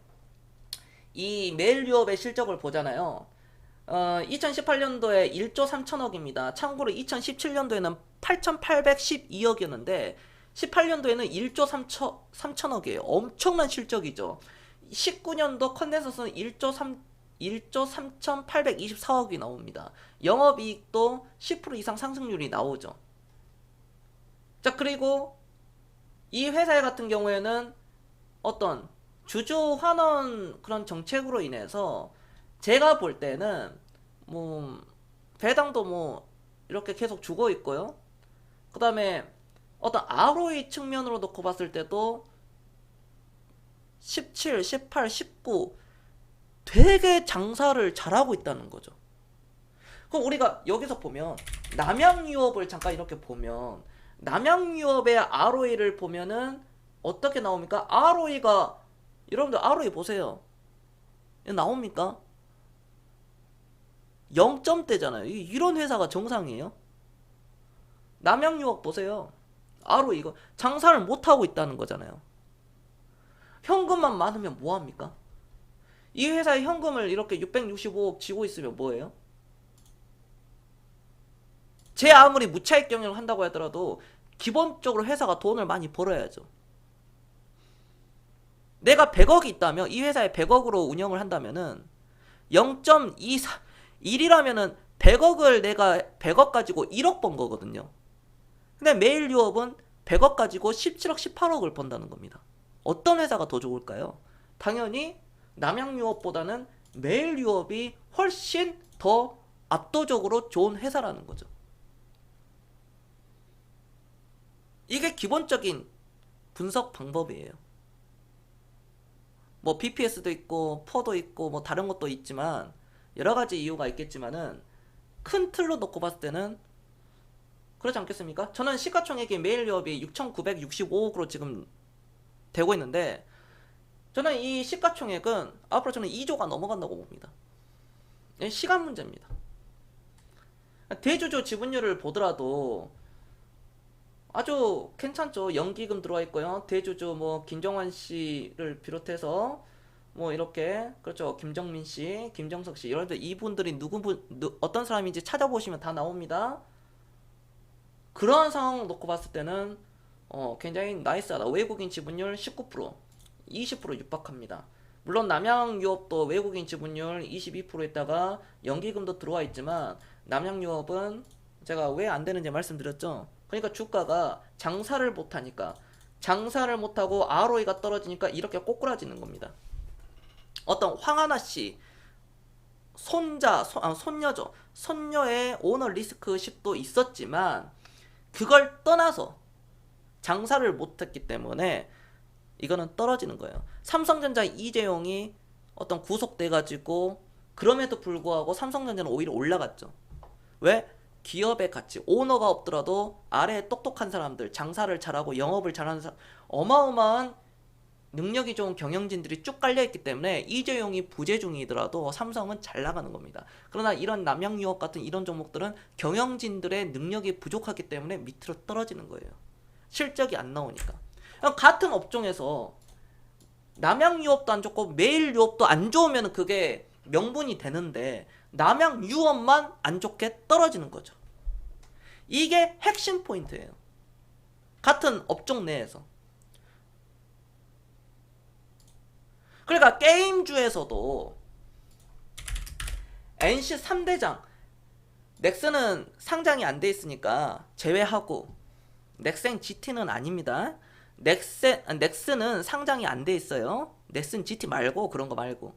이 매일 유업의 실적을 보잖아요. 2018년도에 1조 3천억입니다. 참고로 2017년도에는 8,812억이었는데 18년도에는 1조 3천억이에요. 엄청난 실적이죠. 19년도 컨센서스는 1조 3,824억이 나옵니다. 영업이익도 10% 이상 상승률이 나오죠. 자, 그리고 이 회사 같은 경우에는 어떤 주주 환원 그런 정책으로 인해서 제가 볼 때는 뭐 배당도 뭐 이렇게 계속 주고 있고요. 그 다음에 어떤 ROE 측면으로 놓고 봤을 때도 17, 18, 19 되게 장사를 잘하고 있다는 거죠. 그럼 우리가 여기서 보면 남양유업을 잠깐 이렇게 보면 남양유업의 ROE를 보면은 어떻게 나옵니까? ROE가 여러분들 ROE 보세요. 나옵니까? 0점대잖아요. 이런 회사가 정상이에요? 남양유업 보세요. ROE 이거 장사를 못하고 있다는 거잖아요. 현금만 많으면 뭐합니까? 이 회사의 현금을 이렇게 665억 쥐고 있으면 뭐예요? 제 아무리 무차익 경영을 한다고 하더라도 기본적으로 회사가 돈을 많이 벌어야죠. 내가 100억이 있다면 이 회사에 100억으로 운영을 한다면은 0.24 1이라면은 100억을 내가 100억 가지고 1억 번 거거든요. 근데 매일 유업은 100억 가지고 17억 18억을 번다는 겁니다. 어떤 회사가 더 좋을까요? 당연히 남양유업보다는 매일 유업이 훨씬 더 압도적으로 좋은 회사라는 거죠. 이게 기본적인 분석 방법이에요. 뭐 BPS도 있고 퍼도 있고 뭐 다른 것도 있지만 여러 가지 이유가 있겠지만은 큰 틀로 놓고 봤을 때는 그렇지 않겠습니까? 저는 시가총액이 매일 유업이 6,965억으로 지금 되고 있는데 저는 이 시가총액은 앞으로 저는 2조가 넘어간다고 봅니다. 시간 문제입니다. 대주주 지분율을 보더라도 아주 괜찮죠. 연기금 들어와 있고요. 대주주 뭐 김정환 씨를 비롯해서 뭐 이렇게 그렇죠. 김정민 씨, 김정석 씨 이런데 이분들이 어떤 사람인지 찾아보시면 다 나옵니다. 그런 상황 놓고 봤을 때는 굉장히 나이스하다. 외국인 지분율 19%, 20% 육박합니다. 물론 남양유업도 외국인 지분율 22%에다가 연기금도 들어와 있지만 남양유업은 제가 왜 안 되는지 말씀드렸죠. 그러니까 주가가 장사를 못하니까, 장사를 못하고 ROE가 떨어지니까 이렇게 꼬꾸라지는 겁니다. 어떤 황하나 씨 손녀죠. 손녀의 오너 리스크십도 있었지만 그걸 떠나서 장사를 못했기 때문에 이거는 떨어지는 거예요. 삼성전자 이재용이 어떤 구속돼가지고 그럼에도 불구하고 삼성전자는 오히려 올라갔죠. 왜? 기업의 가치, 오너가 없더라도 아래에 똑똑한 사람들, 장사를 잘하고 영업을 잘하는 사람, 어마어마한 능력이 좋은 경영진들이 쭉 깔려있기 때문에 이재용이 부재중이더라도 삼성은 잘 나가는 겁니다. 그러나 이런 남양유업 같은 이런 종목들은 경영진들의 능력이 부족하기 때문에 밑으로 떨어지는 거예요. 실적이 안 나오니까. 같은 업종에서 남양유업도 안 좋고 매일유업도 안 좋으면 그게 명분이 되는데 남양유업만 안 좋게 떨어지는 거죠. 이게 핵심 포인트예요. 같은 업종 내에서. 그러니까 게임주에서도 NC 3대장 넥슨은 상장이 안 돼 있으니까 제외하고, 넥센 GT는 아닙니다. 넥슨은 상장이 안 돼 있어요. 넥슨 GT 말고, 그런 거 말고,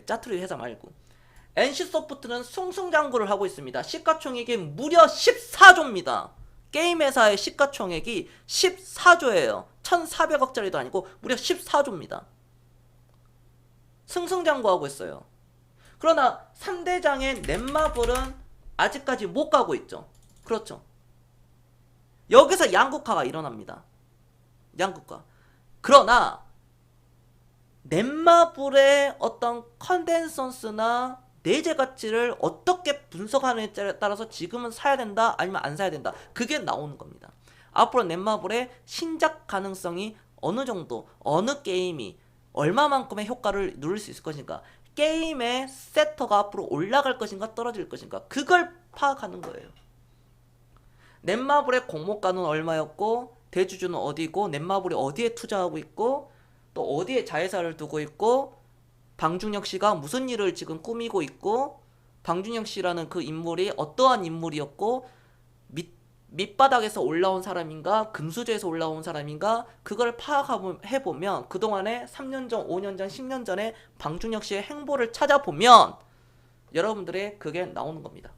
짜투리 회사 말고. NC소프트는 승승장구를 하고 있습니다. 시가총액이 무려 14조입니다. 게임 회사의 시가총액이 14조예요. 1,400억짜리도 아니고 무려 14조입니다. 승승장구하고 있어요. 그러나 3대장의 넷마블은 아직까지 못 가고 있죠. 그렇죠. 여기서 양극화가 일어납니다. 양극화. 그러나 넷마블의 어떤 컨덴서스나 내재 가치를 어떻게 분석하느냐에 따라서 지금은 사야 된다 아니면 안 사야 된다, 그게 나오는 겁니다. 앞으로 넷마블의 신작 가능성이 어느 정도, 어느 게임이 얼마만큼의 효과를 누릴 수 있을 것인가, 게임의 세터가 앞으로 올라갈 것인가 떨어질 것인가, 그걸 파악하는 거예요. 넷마블의 공모가는 얼마였고, 대주주는 어디고, 넷마블이 어디에 투자하고 있고, 또 어디에 자회사를 두고 있고, 방중혁 씨가 무슨 일을 지금 꾸미고 있고, 방중혁 씨라는 그 인물이 어떠한 인물이었고, 밑바닥에서 올라온 사람인가, 금수저에서 올라온 사람인가, 그걸 파악해보면 그동안에 3년 전, 5년 전, 10년 전에 방중혁 씨의 행보를 찾아보면 여러분들의 그게 나오는 겁니다.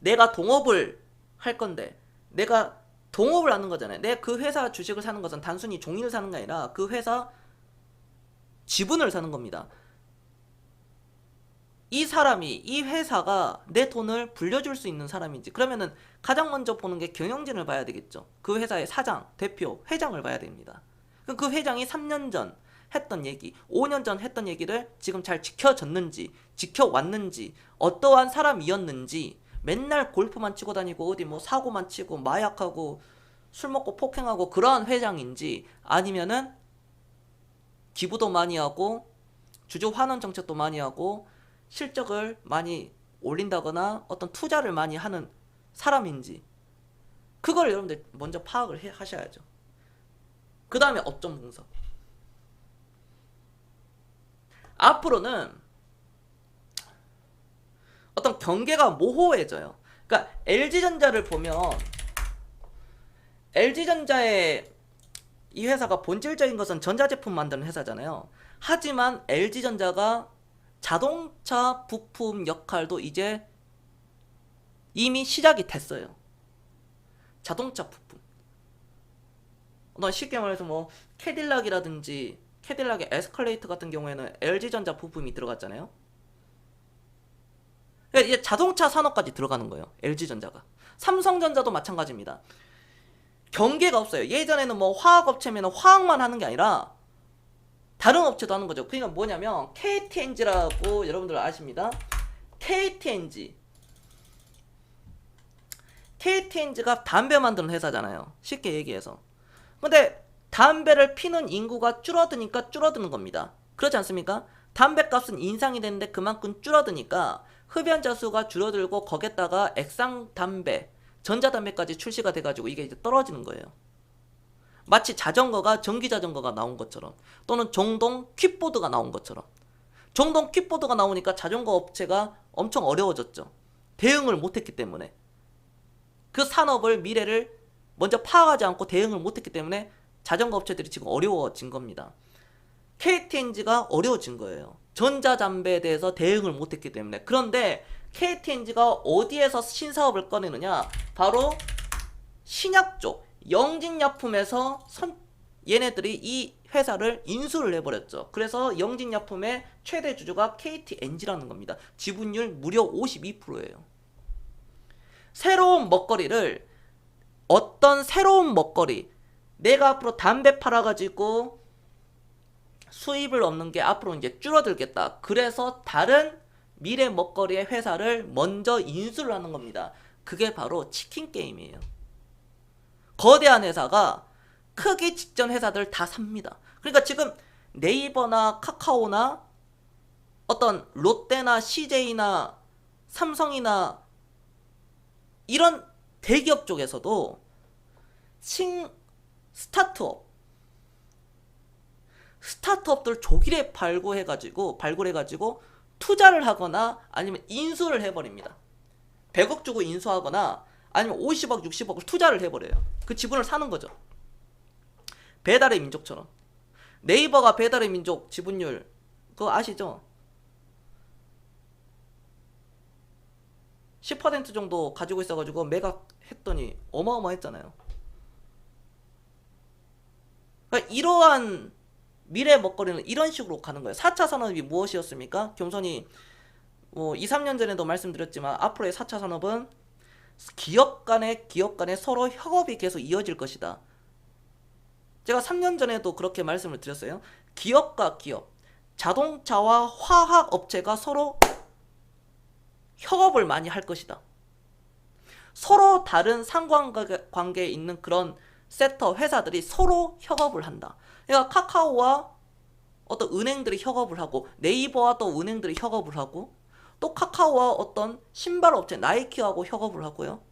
내가 동업을 할 건데, 내가 동업을 하는 거잖아요. 내가 그 회사 주식을 사는 것은 단순히 종이를 사는 게 아니라 그 회사 지분을 사는 겁니다. 이 사람이, 이 회사가 내 돈을 불려줄 수 있는 사람인지, 그러면은 가장 먼저 보는 게 경영진을 봐야 되겠죠. 그 회사의 사장, 대표, 회장을 봐야 됩니다. 그 회장이 3년 전 했던 얘기, 5년 전 했던 얘기를 지금 잘 지켜졌는지, 지켜왔는지, 어떠한 사람이었는지, 맨날 골프만 치고 다니고 어디 뭐 사고만 치고 마약하고 술 먹고 폭행하고 그러한 회장인지, 아니면은 기부도 많이 하고 주주 환원 정책도 많이 하고 실적을 많이 올린다거나 어떤 투자를 많이 하는 사람인지, 그걸 여러분들 먼저 파악을 하셔야죠. 그 다음에 업종 분석. 앞으로는 어떤 경계가 모호해져요. 그러니까 LG전자를 보면, LG전자의 이 회사가 본질적인 것은 전자제품 만드는 회사잖아요. 하지만 LG전자가 자동차 부품 역할도 이제 이미 시작이 됐어요. 자동차 부품. 쉽게 말해서 뭐 캐딜락이라든지 캐딜락의 에스컬레이터 같은 경우에는 LG전자 부품이 들어갔잖아요. 이제 자동차 산업까지 들어가는 거예요. LG전자가. 삼성전자도 마찬가지입니다. 경계가 없어요. 예전에는 뭐 화학업체면 화학만 하는 게 아니라 다른 업체도 하는 거죠. 그러니까 뭐냐면 KTNG라고 여러분들 아십니다. KTNG가 담배 만드는 회사잖아요. 쉽게 얘기해서. 근데 담배를 피는 인구가 줄어드니까 줄어드는 겁니다. 그렇지 않습니까? 담배값은 인상이 되는데 그만큼 줄어드니까 흡연자 수가 줄어들고, 거기에다가 액상 담배, 전자담배까지 출시가 돼가지고 이게 이제 떨어지는 거예요. 마치 자전거가 전기자전거가 나온 것처럼, 또는 종동 퀵보드가 나온 것처럼. 종동 퀵보드가 나오니까 자전거 업체가 엄청 어려워졌죠. 대응을 못했기 때문에. 그 산업을, 미래를 먼저 파악하지 않고 대응을 못했기 때문에 자전거 업체들이 지금 어려워진 겁니다. KTNG가 어려워진 거예요. 전자담배에 대해서 대응을 못했기 때문에. 그런데 KTNG가 어디에서 신사업을 꺼내느냐, 바로 신약 쪽 영진약품에서 얘네들이 이 회사를 인수를 해버렸죠. 그래서 영진약품의 최대 주주가 KTNG라는 겁니다. 지분율 무려 52%예요. 새로운 먹거리를, 어떤 새로운 먹거리, 내가 앞으로 담배 팔아가지고 수입을 얻는 게 앞으로 이제 줄어들겠다. 그래서 다른 미래 먹거리의 회사를 먼저 인수를 하는 겁니다. 그게 바로 치킨 게임이에요. 거대한 회사가 크기 직전 회사들 다 삽니다. 그러니까 지금 네이버나 카카오나 어떤 롯데나 CJ나 삼성이나 이런 대기업 쪽에서도 스타트업들 조기에 발굴해가지고 투자를 하거나 아니면 인수를 해버립니다. 100억 주고 인수하거나 아니면 50억, 60억을 투자를 해버려요. 그 지분을 사는 거죠. 배달의 민족처럼. 네이버가 배달의 민족 지분율 그거 아시죠? 10% 정도 가지고 있어가지고 매각했더니 어마어마했잖아요. 그러니까 이러한 미래 먹거리는 이런 식으로 가는 거예요. 4차 산업이 무엇이었습니까? 겸손히 2, 3년 전에도 말씀드렸지만 앞으로의 4차 산업은 기업 간에 서로 협업이 계속 이어질 것이다. 제가 3년 전에도 그렇게 말씀을 드렸어요. 기업과 기업, 자동차와 화학 업체가 서로 협업을 많이 할 것이다. 서로 다른 상관관계에 있는 그런 섹터 회사들이 서로 협업을 한다. 그러니까 카카오와 어떤 은행들이 협업을 하고, 네이버와 또 은행들이 협업을 하고, 또 카카오와 어떤 신발 업체 나이키하고 협업을 하고요.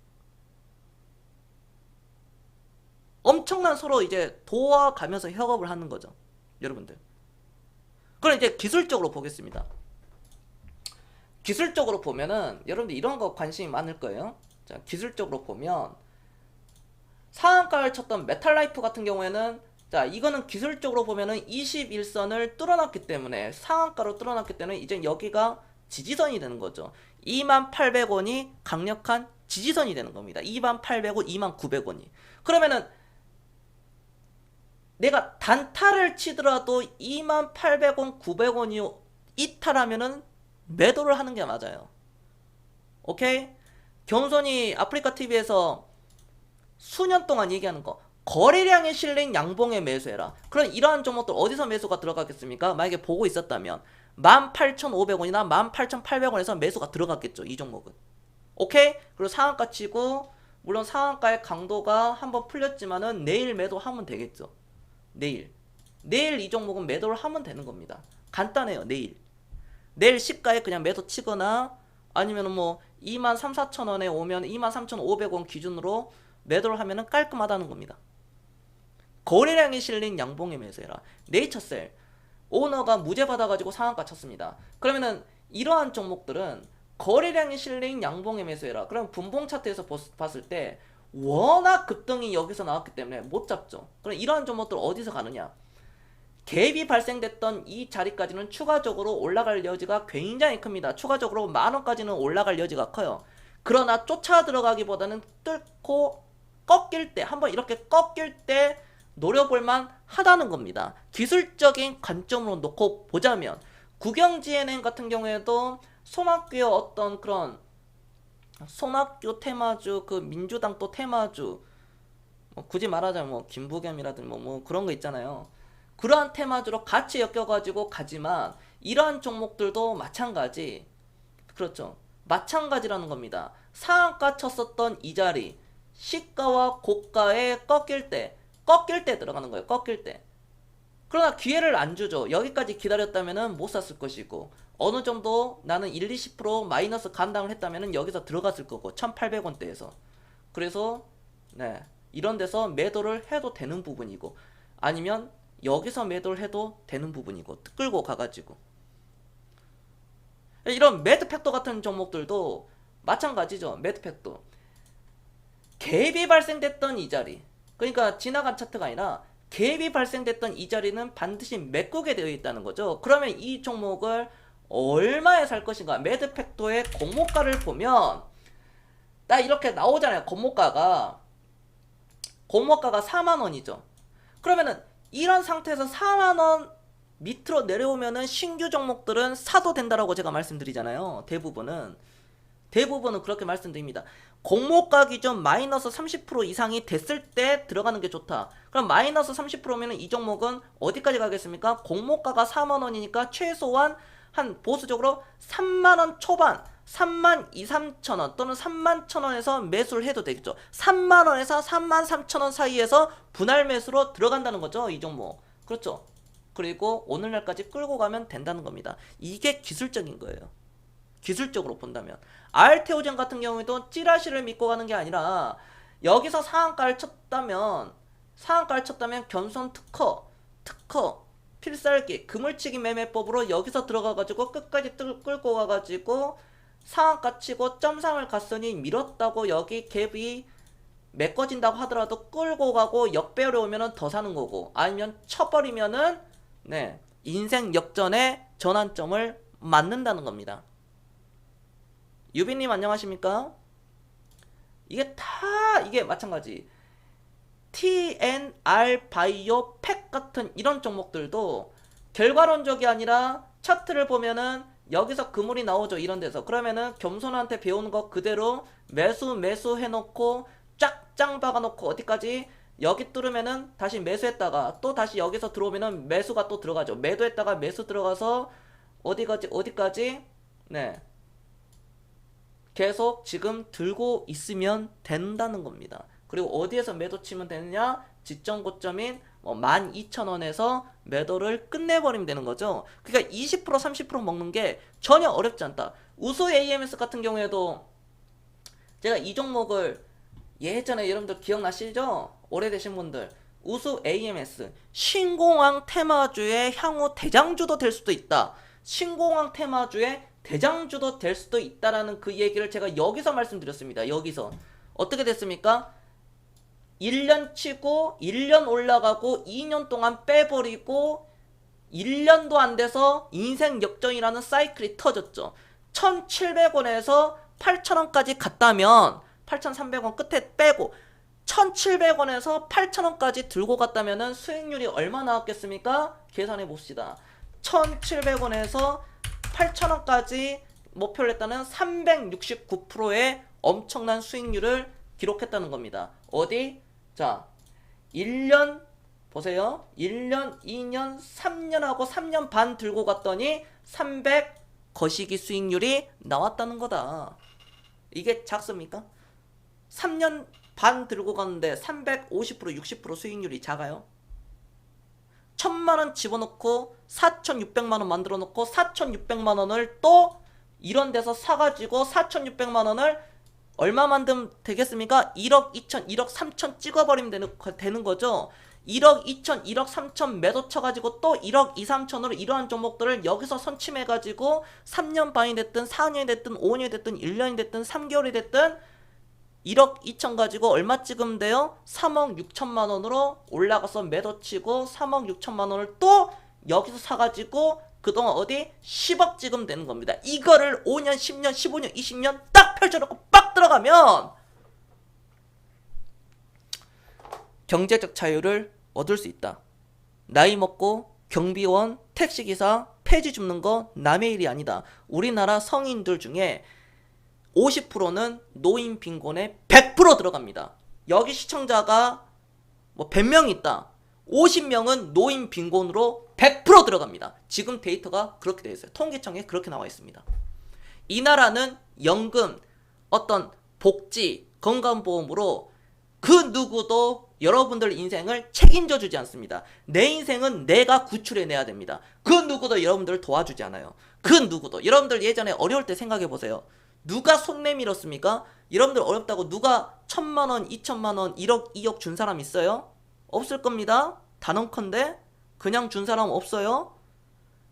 엄청난 서로 이제 도와가면서 협업을 하는 거죠. 여러분들. 그럼 이제 기술적으로 보겠습니다. 기술적으로 보면은 여러분들 이런 거 관심이 많을 거예요. 자, 기술적으로 보면 상한가를 쳤던 메탈라이프 같은 경우에는, 자, 이거는 기술적으로 보면은 21선을 뚫어놨기 때문에, 상한가로 뚫어놨기 때문에 이제 여기가 지지선이 되는 거죠. 28,000원이 강력한 지지선이 되는 겁니다. 28,000원, 29,000원이. 그러면은 내가 단타를 치더라도 28,000원, 900원이 이탈하면은 매도를 하는 게 맞아요. 오케이? 겸손히 아프리카TV에서 수년 동안 얘기하는 거, 거래량에 실린 양봉에 매수해라. 그럼 이러한 종목들 어디서 매수가 들어가겠습니까? 만약에 보고 있었다면 18,500원이나 18,800원에서 매수가 들어갔겠죠. 이 종목은. 오케이? 그리고 상한가 치고, 물론 상한가의 강도가 한번 풀렸지만은 내일 매도하면 되겠죠. 내일 이 종목은 매도를 하면 되는 겁니다. 간단해요. 내일 시가에 그냥 매도 치거나, 아니면 뭐 23,000~24,000원에 오면 23,500원 기준으로 매도를 하면은 깔끔하다는 겁니다. 거래량이 실린 양봉에 매수해라. 네이처셀 오너가 무죄 받아가지고 상한가 쳤습니다. 그러면은 이러한 종목들은 거래량이 실린 양봉에 매수해라. 그럼 분봉 차트에서 봤을 때 워낙 급등이 여기서 나왔기 때문에 못 잡죠. 그럼 이러한 종목들 어디서 가느냐? 갭이 발생됐던 이 자리까지는 추가적으로 올라갈 여지가 굉장히 큽니다. 추가적으로 10,000원까지는 올라갈 여지가 커요. 그러나 쫓아 들어가기보다는 뚫고 꺾일 때, 한번 이렇게 꺾일 때 노려볼만 하다는 겁니다. 기술적인 관점으로 놓고 보자면, 국영GNM 같은 경우에도 손학규의 어떤 그런, 손학규 테마주, 그 민주당 또 테마주, 굳이 말하자면 뭐 김부겸이라든지 뭐 그런 거 있잖아요. 그러한 테마주로 같이 엮여가지고 가지만, 이러한 종목들도 마찬가지, 그렇죠, 마찬가지라는 겁니다. 상한가 쳤었던 이 자리, 시가와 고가에 꺾일 때 들어가는 거예요. 꺾일 때. 그러나 기회를 안 주죠. 여기까지 기다렸다면은 못 샀을 것이고, 어느 정도 나는 1, 20% 마이너스 감당을 했다면은 여기서 들어갔을 거고, 1,800원대에서. 그래서 네, 이런 데서 매도를 해도 되는 부분이고, 아니면 여기서 매도를 해도 되는 부분이고, 끌고 가가지고 이런 매드팩tor 같은 종목들도 마찬가지죠. 매드팩tor 갭이 발생됐던 이 자리, 그러니까 지나간 차트가 아니라 갭이 발생됐던 이 자리는 반드시 메꾸게 되어 있다는 거죠. 그러면 이 종목을 얼마에 살 것인가? 매드팩터의 공모가를 보면 딱 이렇게 나오잖아요. 공모가가 4만원이죠. 그러면은 이런 상태에서 4만원 밑으로 내려오면은 신규 종목들은 사도 된다라고 제가 말씀드리잖아요. 대부분은 그렇게 말씀드립니다. 공모가 기준 마이너스 30% 이상이 됐을 때 들어가는 게 좋다. 그럼 마이너스 30%면은 이 종목은 어디까지 가겠습니까? 공모가가 4만원이니까 최소한 한 보수적으로 3만원 초반, 3만 2, 3천원 또는 3만 1천원에서 매수를 해도 되겠죠. 3만원에서 3만 3천원 사이에서 분할 매수로 들어간다는 거죠. 이 종목. 그렇죠. 그리고 오늘날까지 끌고 가면 된다는 겁니다. 이게 기술적인 거예요. 기술적으로 본다면. 알테오젠 같은 경우에도 찌라시를 믿고 가는 게 아니라 여기서 상한가를 쳤다면 겸손 특허 필살기 그물치기 매매법으로 여기서 들어가가지고 끝까지 끌고 가가지고 상한가 치고 점상을 갔으니 밀었다고 여기 갭이 메꿔진다고 하더라도 끌고 가고 역배열에 오면은 더 사는 거고, 아니면 쳐버리면은 네, 인생 역전의 전환점을 맞는다는 겁니다. 유빈님 안녕하십니까? 이게 마찬가지. TNR 바이오 팩 같은 이런 종목들도 결과론적이 아니라 차트를 보면은 여기서 그물이 나오죠. 이런 데서. 그러면은 겸손한테 배우는 거 그대로 매수 해놓고 쫙짱 박아놓고 어디까지? 여기 뚫으면은 다시 매수했다가 또 다시 여기서 들어오면은 매수가 또 들어가죠. 매도했다가 매수 들어가서 어디까지? 네. 계속 지금 들고 있으면 된다는 겁니다. 그리고 어디에서 매도 치면 되느냐? 지점 고점인 12,000원에서 매도를 끝내버리면 되는 거죠. 그러니까 20% 30% 먹는 게 전혀 어렵지 않다. 우수 AMS 같은 경우에도 제가 이 종목을 예전에 여러분들 기억나시죠? 오래되신 분들. 우수 AMS 신공항 테마주의 향후 대장주도 될 수도 있다. 신공항 테마주의 대장주도 될 수도 있다라는 그 얘기를 제가 여기서 말씀드렸습니다. 여기서 어떻게 됐습니까? 1년 치고 1년 올라가고 2년 동안 빼버리고 1년도 안 돼서 인생 역전이라는 사이클이 터졌죠. 1,700원에서 8,000원까지 갔다면 8,300원 끝에 빼고 1,700원에서 8,000원까지 들고 갔다면 수익률이 얼마 나왔겠습니까? 계산해 봅시다. 1,700원에서 8,000원까지 목표를 했다는 369%의 엄청난 수익률을 기록했다는 겁니다. 어디? 자, 1년 보세요. 1년, 2년, 3년하고 3년 반 들고 갔더니 300 거시기 수익률이 나왔다는 거다. 이게 작습니까? 3년 반 들고 갔는데 350% 60% 수익률이 작아요? 1,000만원 집어넣고 4,600만원 만들어 놓고 4,600만원을 또 이런 데서 사가지고 4,600만원을 얼마 만들면 되겠습니까? 1억 2천, 1억 3천 찍어버리면 되는 거죠. 1억 2천, 1억 3천 매도 쳐가지고 또 1억 2, 3천으로 이러한 종목들을 여기서 선침해가지고 3년 반이 됐든 4년이 됐든 5년이 됐든 1년이 됐든 3개월이 됐든 1억 2천 가지고 얼마 찍으면 돼요? 3억 6천만 원으로 올라가서 매도 치고 3억 6천만 원을 또 여기서 사가지고 그동안 어디 10억 찍으면 되는 겁니다. 이거를 5년, 10년, 15년, 20년 딱 펼쳐놓고 빡 들어가면 경제적 자유를 얻을 수 있다. 나이 먹고 경비원, 택시기사 폐지 줍는 거 남의 일이 아니다. 우리나라 성인들 중에 50%는 노인 빈곤에 100% 들어갑니다. 여기 시청자가 100명 있다. 50명은 노인 빈곤으로 100% 들어갑니다. 지금 데이터가 그렇게 되어 있어요. 통계청에 그렇게 나와 있습니다. 이 나라는 연금, 어떤 복지, 건강보험으로 그 누구도 여러분들 인생을 책임져 주지 않습니다. 내 인생은 내가 구출해 내야 됩니다. 그 누구도 여러분들을 도와주지 않아요. 그 누구도. 여러분들 예전에 어려울 때 생각해 보세요. 누가 손 내밀었습니까? 여러분들 어렵다고 누가 1,000만 원, 2,000만 원, 1억, 2억 준 사람 있어요? 없을 겁니다. 단언컨대 그냥 준 사람 없어요.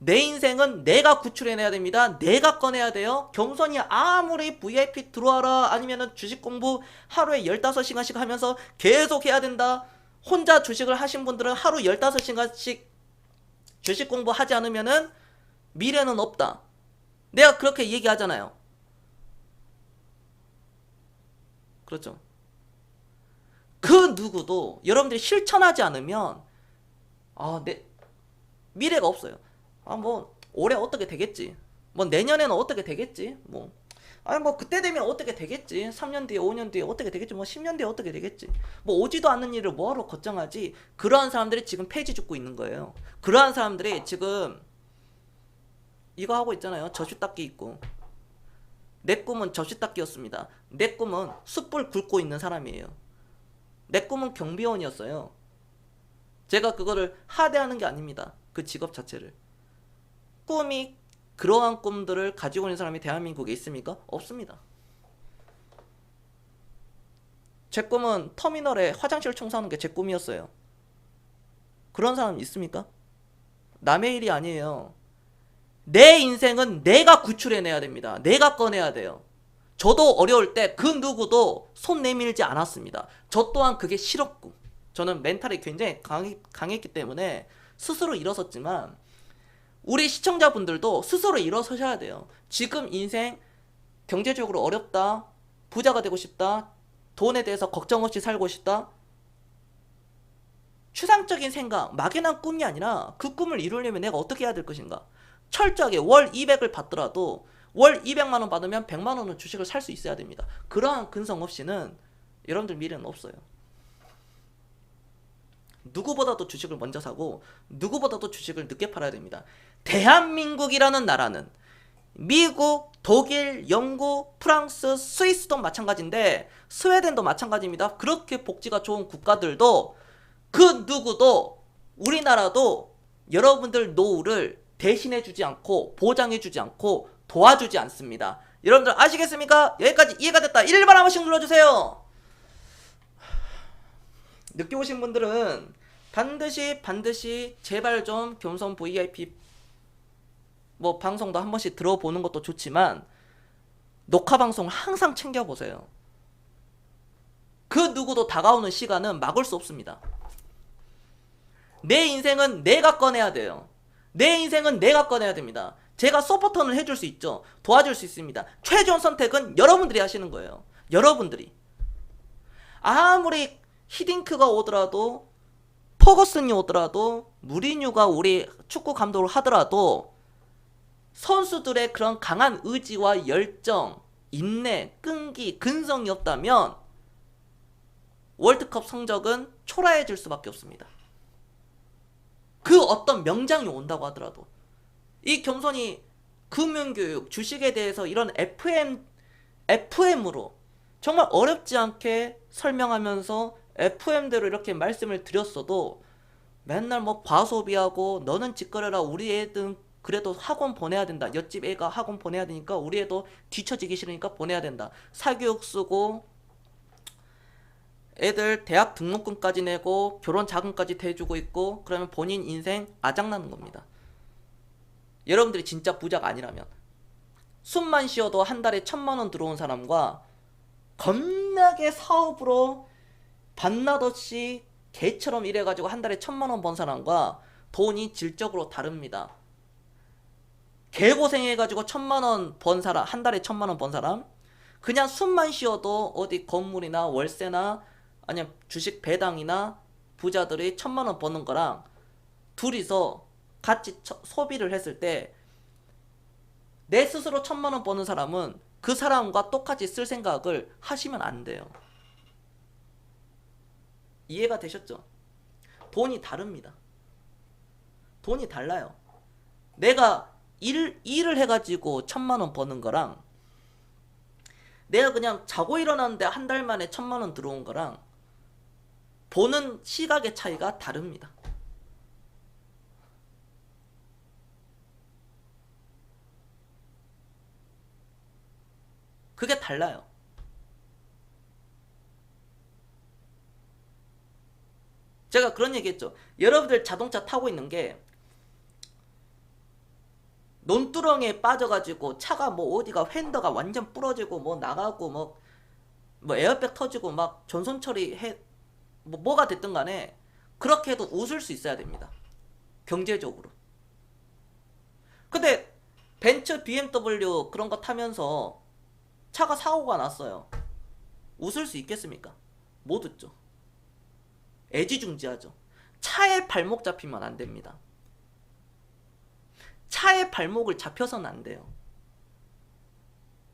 내 인생은 내가 구출해내야 됩니다. 내가 꺼내야 돼요. 겸손이 아무리 VIP 들어와라 아니면은 주식 공부 하루에 15시간씩 하면서 계속 해야 된다. 혼자 주식을 하신 분들은 하루 15시간씩 주식 공부하지 않으면은 미래는 없다. 내가 그렇게 얘기하잖아요. 그렇죠. 그 누구도 여러분들이 실천하지 않으면 내 미래가 없어요. 뭐 올해 어떻게 되겠지. 뭐 내년에는 어떻게 되겠지. 뭐 그때 되면 어떻게 되겠지. 3년 뒤에 5년 뒤에 어떻게 되겠지. 뭐 10년 뒤에 어떻게 되겠지. 뭐 오지도 않는 일을 뭐하러 걱정하지. 그러한 사람들이 지금 폐지 죽고 있는 거예요. 그러한 사람들이 지금 이거 하고 있잖아요. 저슈 닦기 있고. 내 꿈은 저슈 닦기였습니다. 내 꿈은 숯불 굵고 있는 사람이에요. 내 꿈은 경비원이었어요. 제가 그거를 하대하는 게 아닙니다. 그 직업 자체를. 꿈이 그러한 꿈들을 가지고 있는 사람이 대한민국에 있습니까? 없습니다. 제 꿈은 터미널에 화장실 청소하는 게 제 꿈이었어요. 그런 사람 있습니까? 남의 일이 아니에요. 내 인생은 내가 구출해내야 됩니다. 내가 꺼내야 돼요. 저도 어려울 때 그 누구도 손 내밀지 않았습니다. 저 또한 그게 싫었고 저는 멘탈이 굉장히 강했기 때문에 스스로 일어섰지만 우리 시청자분들도 스스로 일어서셔야 돼요. 지금 인생 경제적으로 어렵다. 부자가 되고 싶다. 돈에 대해서 걱정 없이 살고 싶다. 추상적인 생각, 막연한 꿈이 아니라 그 꿈을 이루려면 내가 어떻게 해야 될 것인가. 철저하게 월 200을 받더라도 월 200만 원 받으면 100만 원은 주식을 살 수 있어야 됩니다. 그러한 근성 없이는 여러분들 미래는 없어요. 누구보다도 주식을 먼저 사고 누구보다도 주식을 늦게 팔아야 됩니다. 대한민국이라는 나라는 미국, 독일, 영국, 프랑스, 스위스도 마찬가지인데 스웨덴도 마찬가지입니다. 그렇게 복지가 좋은 국가들도 그 누구도 우리나라도 여러분들 노후를 대신해주지 않고 보장해주지 않고 도와주지 않습니다. 여러분들 아시겠습니까? 여기까지 이해가 됐다. 1번 한 번씩 눌러주세요. 늦게 오신 분들은 반드시 제발 좀 겸손 VIP 뭐 방송도 한 번씩 들어보는 것도 좋지만 녹화 방송을 항상 챙겨보세요. 그 누구도 다가오는 시간은 막을 수 없습니다. 내 인생은 내가 꺼내야 돼요. 내 인생은 내가 꺼내야 됩니다. 제가 서포터는 해줄 수 있죠. 도와줄 수 있습니다. 최종 선택은 여러분들이 하시는 거예요. 여러분들이. 아무리 히딩크가 오더라도 퍼거슨이 오더라도 무리뉴가 우리 축구 감독을 하더라도 선수들의 그런 강한 의지와 열정, 인내, 끈기, 근성이 없다면 월드컵 성적은 초라해질 수밖에 없습니다. 그 어떤 명장이 온다고 하더라도 이 겸손이 금융교육, 주식에 대해서 이런 FM으로 정말 어렵지 않게 설명하면서 FM대로 이렇게 말씀을 드렸어도 맨날 뭐 과소비하고 너는 직거래라 우리 애들은 그래도 학원 보내야 된다. 옆집 애가 학원 보내야 되니까 우리 애도 뒤처지기 싫으니까 보내야 된다. 사교육 쓰고 애들 대학 등록금까지 내고 결혼 자금까지 대주고 있고 그러면 본인 인생 아작나는 겁니다. 여러분들이 진짜 부자가 아니라면 숨만 쉬어도 한 달에 1,000만 원 들어온 사람과 겁나게 사업으로 밤낮 없이 개처럼 일해가지고 한 달에 1,000만 원 번 사람과 돈이 질적으로 다릅니다. 개고생해가지고 1,000만 원 번 사람, 한 달에 1,000만 원 번 사람, 그냥 숨만 쉬어도 어디 건물이나 월세나 아니면 주식 배당이나 부자들이 1,000만 원 버는 거랑 둘이서 같이 소비를 했을 때 내 스스로 1,000만 원 버는 사람은 그 사람과 똑같이 쓸 생각을 하시면 안 돼요. 이해가 되셨죠? 돈이 다릅니다. 돈이 달라요. 내가 일을 해가지고 1,000만 원 버는 거랑 내가 그냥 자고 일어났는데 한 달 만에 1,000만 원 들어온 거랑 보는 시각의 차이가 다릅니다. 그게 달라요. 제가 그런 얘기 했죠. 여러분들 자동차 타고 있는 게 논두렁에 빠져가지고 차가 뭐 어디가 휀더가 완전 부러지고 뭐 나가고 뭐 에어백 터지고 막 전선 처리해 뭐가 됐든 간에 그렇게 해도 웃을 수 있어야 됩니다. 경제적으로. 근데 벤츠, BMW 그런 거 타면서 차가 사고가 났어요. 웃을 수 있겠습니까? 못 웃죠. 애지중지하죠. 차에 발목 잡히면 안 됩니다. 차에 발목을 잡혀서는 안 돼요.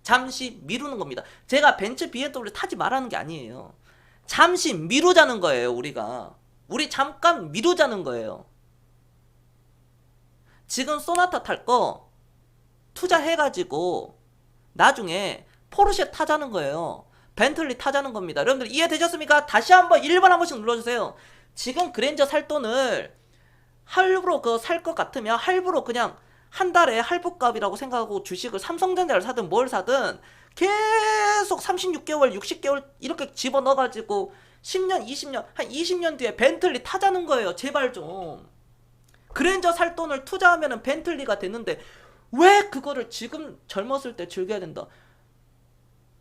잠시 미루는 겁니다. 제가 벤츠, BMW 타지 말라는 게 아니에요. 잠시 미루자는 거예요, 우리가. 우리 잠깐 미루자는 거예요. 지금 소나타 탈 거 투자해가지고 나중에 포르쉐 타자는 거예요. 벤틀리 타자는 겁니다. 여러분들 이해되셨습니까? 다시 한번 1번 한 번씩 눌러주세요. 지금 그랜저 살 돈을 할부로 그거 살 것 같으면 할부로 그냥 한 달에 할부값이라고 생각하고 주식을 삼성전자를 사든 뭘 사든 계속 36개월, 60개월 이렇게 집어넣어가지고 10년, 20년, 한 20년 뒤에 벤틀리 타자는 거예요. 제발 좀. 그랜저 살 돈을 투자하면은 벤틀리가 됐는데 왜 그거를 지금 젊었을 때 즐겨야 된다.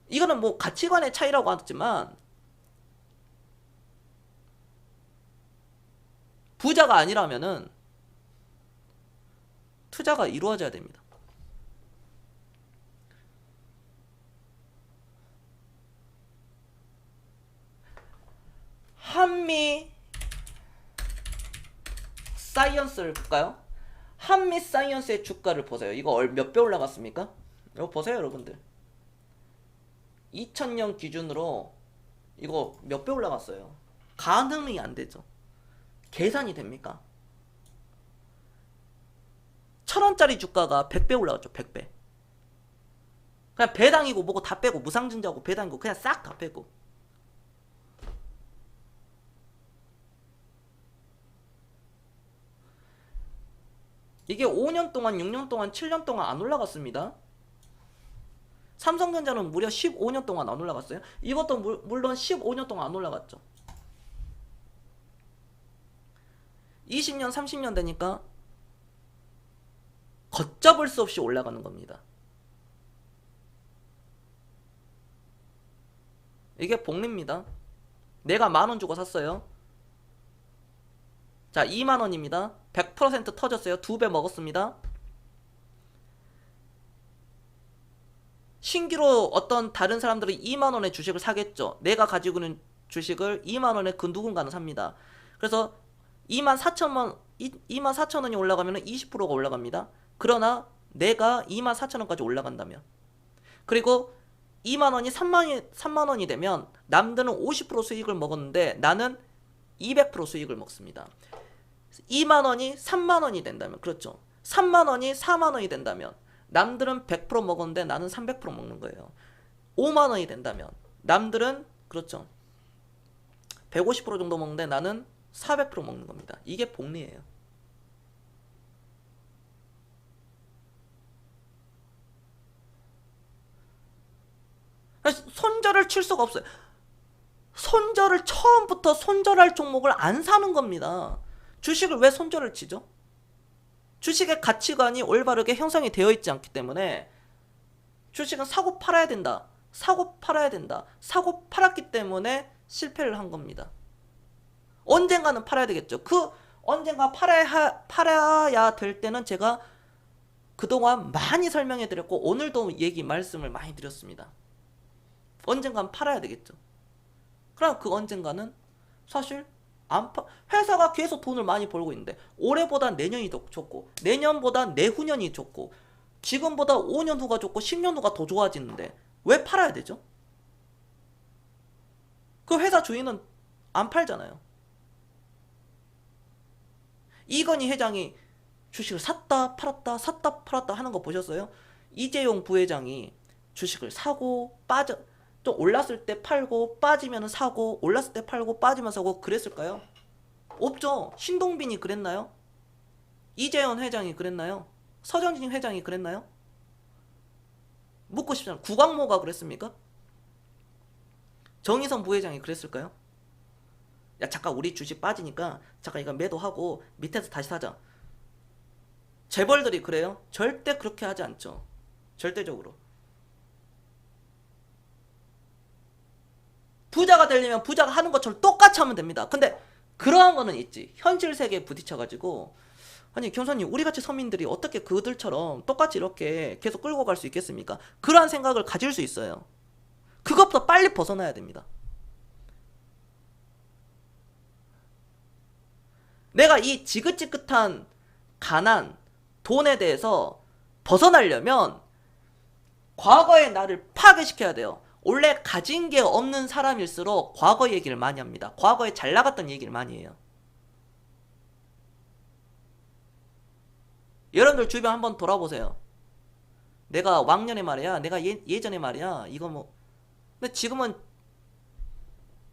이거는 뭐 가치관의 차이라고 하지만 부자가 아니라면은 투자가 이루어져야 됩니다. 한미 사이언스를 볼까요? 한미 사이언스의 주가를 보세요. 이거 몇 배 올라갔습니까? 이거 보세요, 여러분들. 2000년 기준으로 이거 몇 배 올라갔어요. 가능이 안 되죠. 계산이 됩니까? 1000원짜리 주가가 100배 올라갔죠. 100배. 그냥 배당이고 뭐고 다 빼고 무상증자고 배당이고 그냥 싹 다 빼고. 이게 5년 동안, 6년 동안, 7년 동안 안 올라갔습니다. 삼성전자는 무려 15년 동안 안 올라갔어요. 이것도 물론 15년 동안 안 올라갔죠. 20년, 30년 되니까 걷잡을 수 없이 올라가는 겁니다. 이게 복리입니다. 내가 10,000원 주고 샀어요. 자, 20,000원입니다. 100% 터졌어요. 2배 먹었습니다. 신기로 어떤 다른 사람들이 20,000원에 주식을 사겠죠. 내가 가지고 있는 주식을 20,000원에 그 누군가는 삽니다. 그래서 24,000원이 올라가면 20%가 올라갑니다. 그러나 내가 24,000원까지 올라간다면, 그리고 20,000원이 3만원이 되면 남들은 50% 수익을 먹었는데 나는 200% 수익을 먹습니다. 20,000원이 3만원이 된다면, 그렇죠. 3만원이 4만원이 된다면 남들은 100% 먹었는데 나는 300% 먹는 거예요. 5만원이 된다면 남들은, 그렇죠, 150% 정도 먹는데 나는 400% 먹는 겁니다. 이게 복리예요. 손절을 칠 수가 없어요. 손절을 처음부터 손절할 종목을 안 사는 겁니다. 주식을 왜 손절을 치죠? 주식의 가치관이 올바르게 형성이 되어 있지 않기 때문에 주식은 사고 팔아야 된다. 사고 팔아야 된다. 사고 팔았기 때문에 실패를 한 겁니다. 언젠가는 팔아야 되겠죠. 그 언젠가 팔아야 될 때는 제가 그동안 많이 설명해 드렸고 오늘도 말씀을 많이 드렸습니다. 언젠가는 팔아야 되겠죠. 그럼 그 언젠가는 사실 회사가 계속 돈을 많이 벌고 있는데 올해보다 내년이 더 좋고 내년보다 내후년이 좋고 지금보다 5년 후가 좋고 10년 후가 더 좋아지는데 왜 팔아야 되죠? 그 회사 주인은 안 팔잖아요. 이건희 회장이 주식을 샀다 팔았다 샀다 팔았다 하는 거 보셨어요? 이재용 부회장이 주식을 사고 빠져, 또 올랐을 때 팔고 빠지면 사고 올랐을 때 팔고 빠지면 사고 그랬을까요? 없죠. 신동빈이 그랬나요? 이재현 회장이 그랬나요? 서정진 회장이 그랬나요? 묻고 싶잖아. 구광모가 그랬습니까? 정의선 부회장이 그랬을까요? 야 잠깐 우리 주식 빠지니까 잠깐 이거 매도하고 밑에서 다시 사자. 재벌들이 그래요? 절대 그렇게 하지 않죠. 절대적으로. 부자가 되려면 부자가 하는 것처럼 똑같이 하면 됩니다. 근데 그러한 거는 있지. 현실 세계에 부딪혀가지고 아니 경선님 우리같이 서민들이 어떻게 그들처럼 똑같이 이렇게 계속 끌고 갈 수 있겠습니까? 그러한 생각을 가질 수 있어요. 그것부터 빨리 벗어나야 됩니다. 내가 이 지긋지긋한 가난, 돈에 대해서 벗어나려면 과거의 나를 파괴시켜야 돼요. 원래 가진 게 없는 사람일수록 과거 얘기를 많이 합니다. 과거에 잘 나갔던 얘기를 많이 해요. 여러분들 주변 한번 돌아보세요. 내가 왕년에 말이야, 내가 예전에 말이야, 이거 뭐. 근데 지금은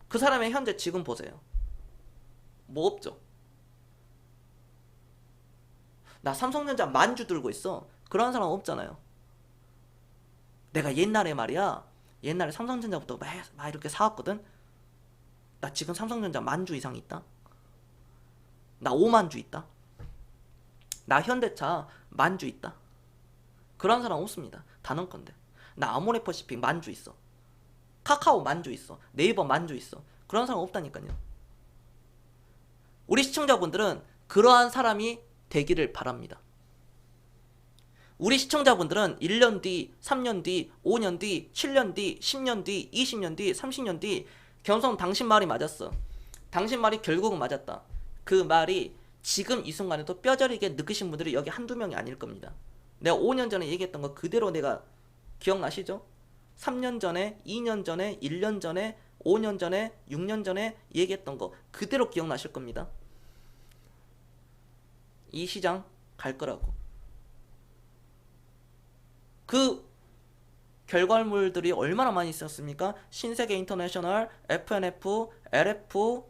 그 사람의 현재 지금 보세요. 뭐 없죠. 나 삼성전자 만주 들고 있어. 그런 사람 없잖아요. 내가 옛날에 말이야, 옛날에 삼성전자부터 막 이렇게 사왔거든. 나 지금 삼성전자 만주 이상 있다. 나 5만주 있다. 나 현대차 만주 있다. 그런 사람 없습니다. 단언컨대. 나 아모레퍼시픽 만주 있어. 카카오 만주 있어. 네이버 만주 있어. 그런 사람 없다니까요. 우리 시청자분들은 그러한 사람이 되기를 바랍니다. 우리 시청자분들은 1년 뒤, 3년 뒤, 5년 뒤, 7년 뒤, 10년 뒤, 20년 뒤, 30년 뒤 경성 당신 말이 맞았어. 당신 말이 결국은 맞았다. 그 말이 지금 이 순간에도 뼈저리게 느끼신 분들이 여기 한두 명이 아닐 겁니다. 내가 5년 전에 얘기했던 거 그대로 내가 기억나시죠? 3년 전에, 2년 전에, 1년 전에, 5년 전에, 6년 전에 얘기했던 거 그대로 기억나실 겁니다. 이 시장 갈 거라고. 그 결과물들이 얼마나 많이 있었습니까? 신세계 인터내셔널, FNF, LF,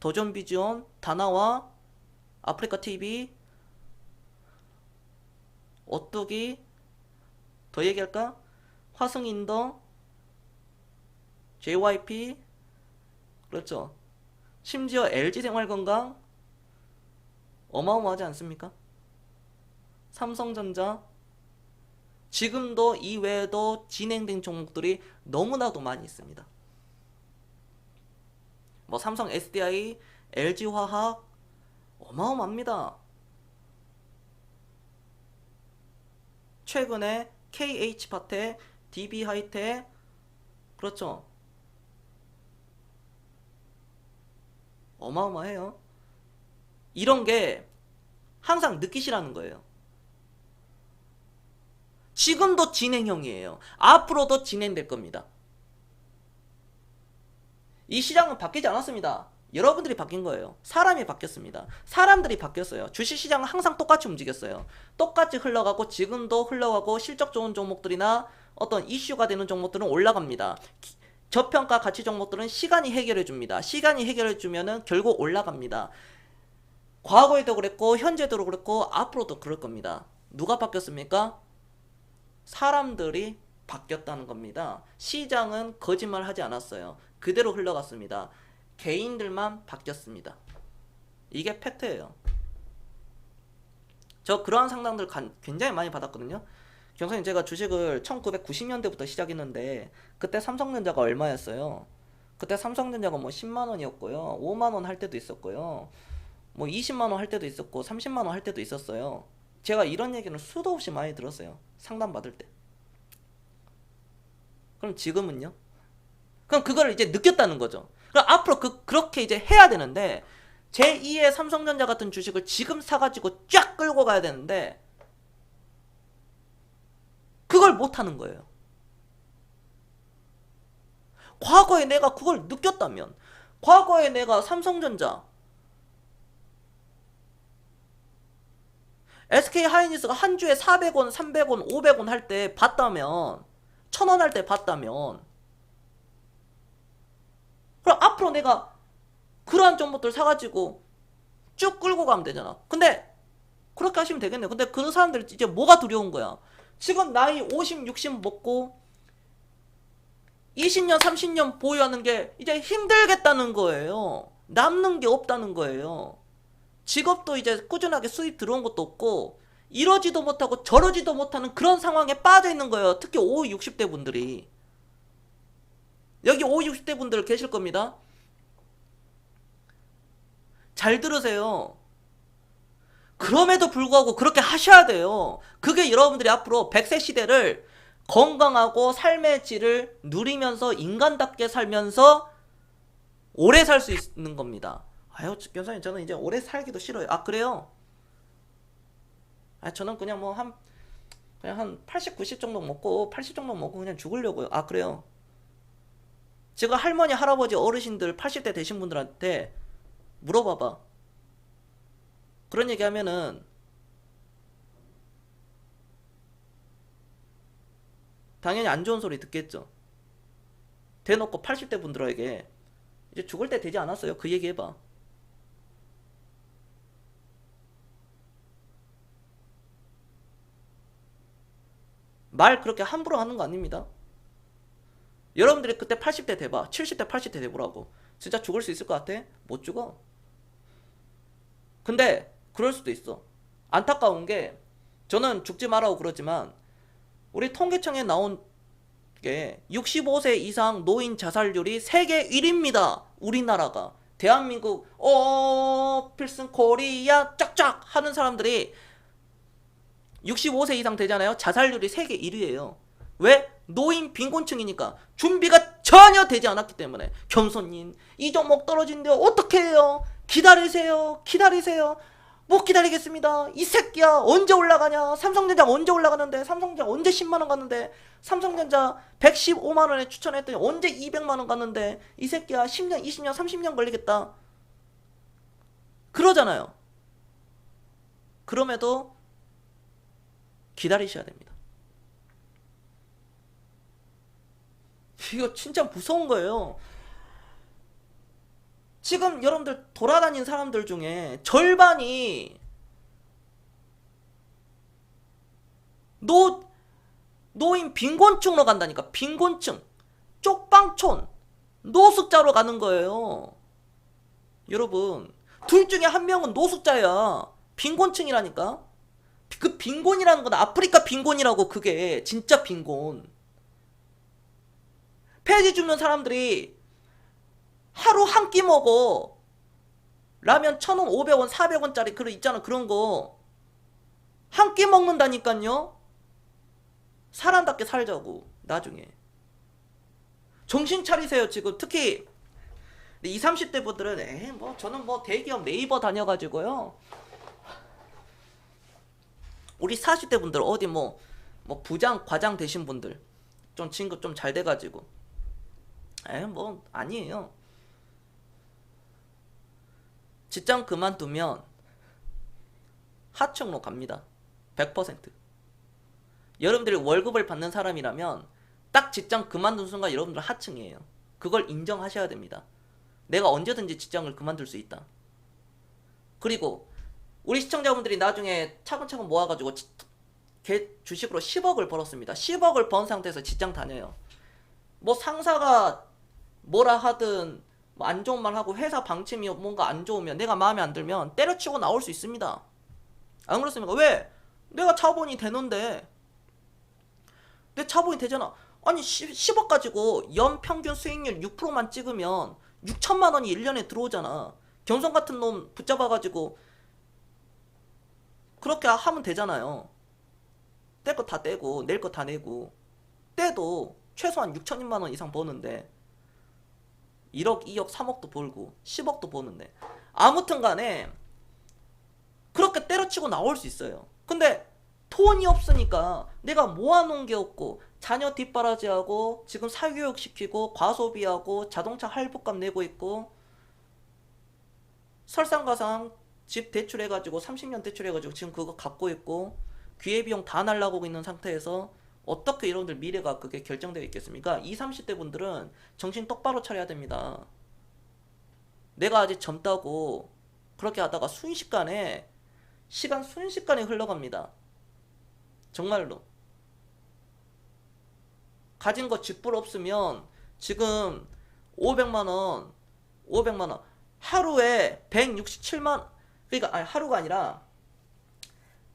도전비전, 다나와, 아프리카 TV, 오뚜기, 더 얘기할까? 화승인더, JYP, 그렇죠. 심지어 LG생활건강, 어마어마하지 않습니까? 삼성전자, 지금도 이외에도 진행된 종목들이 너무나도 많이 있습니다. 뭐 삼성 SDI, LG화학 어마어마합니다. 최근에 KH파텍, DB하이텍 그렇죠. 어마어마해요. 이런 게 항상 느끼시라는 거예요. 지금도 진행형이에요. 앞으로도 진행될 겁니다. 이 시장은 바뀌지 않았습니다. 여러분들이 바뀐 거예요. 사람이 바뀌었습니다. 사람들이 바뀌었어요. 주식시장은 항상 똑같이 움직였어요. 똑같이 흘러가고 지금도 흘러가고 실적 좋은 종목들이나 어떤 이슈가 되는 종목들은 올라갑니다. 저평가 가치 종목들은 시간이 해결해 줍니다. 시간이 해결해 주면은 결국 올라갑니다. 과거에도 그랬고 현재도 그랬고 앞으로도 그럴 겁니다. 누가 바뀌었습니까? 사람들이 바뀌었다는 겁니다. 시장은 거짓말 하지 않았어요. 그대로 흘러갔습니다. 개인들만 바뀌었습니다. 이게 팩트예요. 저 그러한 상담들 굉장히 많이 받았거든요. 경선님 제가 주식을 1990년대부터 시작했는데 그때 삼성전자가 얼마였어요? 그때 삼성전자가 뭐 10만원이었고요. 5만원 할 때도 있었고요. 뭐 20만원 할 때도 있었고 30만원 할 때도 있었어요. 제가 이런 얘기는 수도 없이 많이 들었어요. 상담 받을 때. 그럼 지금은요? 그럼 그걸 이제 느꼈다는 거죠. 그럼 앞으로 그렇게 이제 해야 되는데 제2의 삼성전자 같은 주식을 지금 사가지고 쫙 끌고 가야 되는데 그걸 못하는 거예요. 과거에 내가 그걸 느꼈다면 과거에 내가 삼성전자 SK하이닉스가 한 주에 400원, 300원, 500원 할 때 봤다면 1000원 할 때 봤다면 그럼 앞으로 내가 그러한 종목들 사가지고 쭉 끌고 가면 되잖아. 근데 그렇게 하시면 되겠네요. 근데 그 사람들 이제 뭐가 두려운 거야? 지금 나이 50, 60 먹고 20년, 30년 보유하는 게 이제 힘들겠다는 거예요. 남는 게 없다는 거예요. 직업도 이제 꾸준하게 수입 들어온 것도 없고 이러지도 못하고 저러지도 못하는 그런 상황에 빠져 있는 거예요. 특히 5, 60대 분들이. 여기 5, 60대 분들 계실 겁니다. 잘 들으세요. 그럼에도 불구하고 그렇게 하셔야 돼요. 그게 여러분들이 앞으로 100세 시대를 건강하고 삶의 질을 누리면서 인간답게 살면서 오래 살 수 있는 겁니다. 아유, 교사님, 저는 이제 오래 살기도 싫어요. 아, 그래요? 아, 저는 그냥 뭐 그냥 한 80, 90 정도 먹고 80 정도 먹고 그냥 죽으려고요. 아, 그래요? 제가 할머니, 할아버지, 어르신들 80대 되신 분들한테 물어봐봐. 그런 얘기 하면은 당연히 안 좋은 소리 듣겠죠. 대놓고 80대 분들에게 이제 죽을 때 되지 않았어요? 그 얘기 해봐. 말 그렇게 함부로 하는 거 아닙니다. 여러분들이 그때 80대 돼봐. 70대, 80대 돼보라고. 진짜 죽을 수 있을 것 같아? 못 죽어. 근데 그럴 수도 있어. 안타까운 게 저는 죽지 말라고 그러지만 우리 통계청에 나온 게 65세 이상 노인 자살률이 세계 1위입니다. 우리나라가. 대한민국 필승 코리아 쫙쫙 하는 사람들이 65세 이상 되잖아요. 자살률이 세계 1위예요. 왜? 노인 빈곤층이니까 준비가 전혀 되지 않았기 때문에. 겸손님, 이 종목 떨어진데 어떻게 해요? 기다리세요. 기다리세요. 못 기다리겠습니다. 이 새끼야 언제 올라가냐? 삼성전자 언제 올라가는데? 삼성전자 언제 10만원 갔는데? 삼성전자 115만원에 추천했더니 언제 200만원 갔는데? 이 새끼야 10년, 20년, 30년 걸리겠다. 그러잖아요. 그럼에도 기다리셔야 됩니다. 이거 진짜 무서운 거예요. 지금 여러분들 돌아다니는 사람들 중에 절반이 노인 빈곤층으로 간다니까. 빈곤층, 쪽방촌, 노숙자로 가는 거예요. 여러분, 둘 중에 한 명은 노숙자야. 빈곤층이라니까. 그 빈곤이라는 건 아프리카 빈곤이라고. 그게 진짜 빈곤. 폐지 줍는 사람들이 하루 한 끼 먹어. 라면 1,000원, 500원, 400원짜리 그런 있잖아. 그런 거 한 끼 먹는다니까요. 사람답게 살자고. 나중에 정신 차리세요. 지금 특히 20, 30대 분들은 뭐 저는 뭐 대기업 네이버 다녀가지고요. 우리 40대 분들 어디 뭐 부장, 과장 되신 분들 좀 진급 좀 잘 돼가지고 뭐 아니에요. 직장 그만두면 하층으로 갑니다. 100%. 여러분들이 월급을 받는 사람이라면 딱 직장 그만둔 순간 여러분들 하층이에요. 그걸 인정하셔야 됩니다. 내가 언제든지 직장을 그만둘 수 있다. 그리고 우리 시청자분들이 나중에 차근차근 모아가지고 주식으로 10억을 벌었습니다. 10억을 번 상태에서 직장 다녀요. 뭐 상사가 뭐라 하든 뭐 안 좋은 말 하고 회사 방침이 뭔가 안 좋으면 내가 마음에 안 들면 때려치고 나올 수 있습니다. 안 그렇습니까? 왜? 내가 자본이 되는데. 내 자본이 되잖아. 아니 10억 가지고 연 평균 수익률 6%만 찍으면 6천만 원이 1년에 들어오잖아. 경성 같은 놈 붙잡아가지고 그렇게 하면 되잖아요. 뗄 거 다 떼고 낼 거 다 내고 떼도 최소한 6천만 원 이상 버는데 1억, 2억, 3억도 벌고 10억도 버는데 아무튼 간에 그렇게 때려치고 나올 수 있어요. 근데 돈이 없으니까 내가 모아놓은 게 없고 자녀 뒷바라지하고 지금 사교육 시키고 과소비하고 자동차 할부값 내고 있고 설상가상 집 대출해가지고 30년 대출해가지고 지금 그거 갚고 있고 기회비용 다 날라가고 있는 상태에서 어떻게 여러분들 미래가 그게 결정되어 있겠습니까? 20, 30대 분들은 정신 똑바로 차려야 됩니다. 내가 아직 젊다고 그렇게 하다가 시간 순식간에 흘러갑니다. 정말로. 가진 거 쥐뿔 없으면 지금 500만 원, 500만 원 하루에 167만, 그러니까 아니 하루가 아니라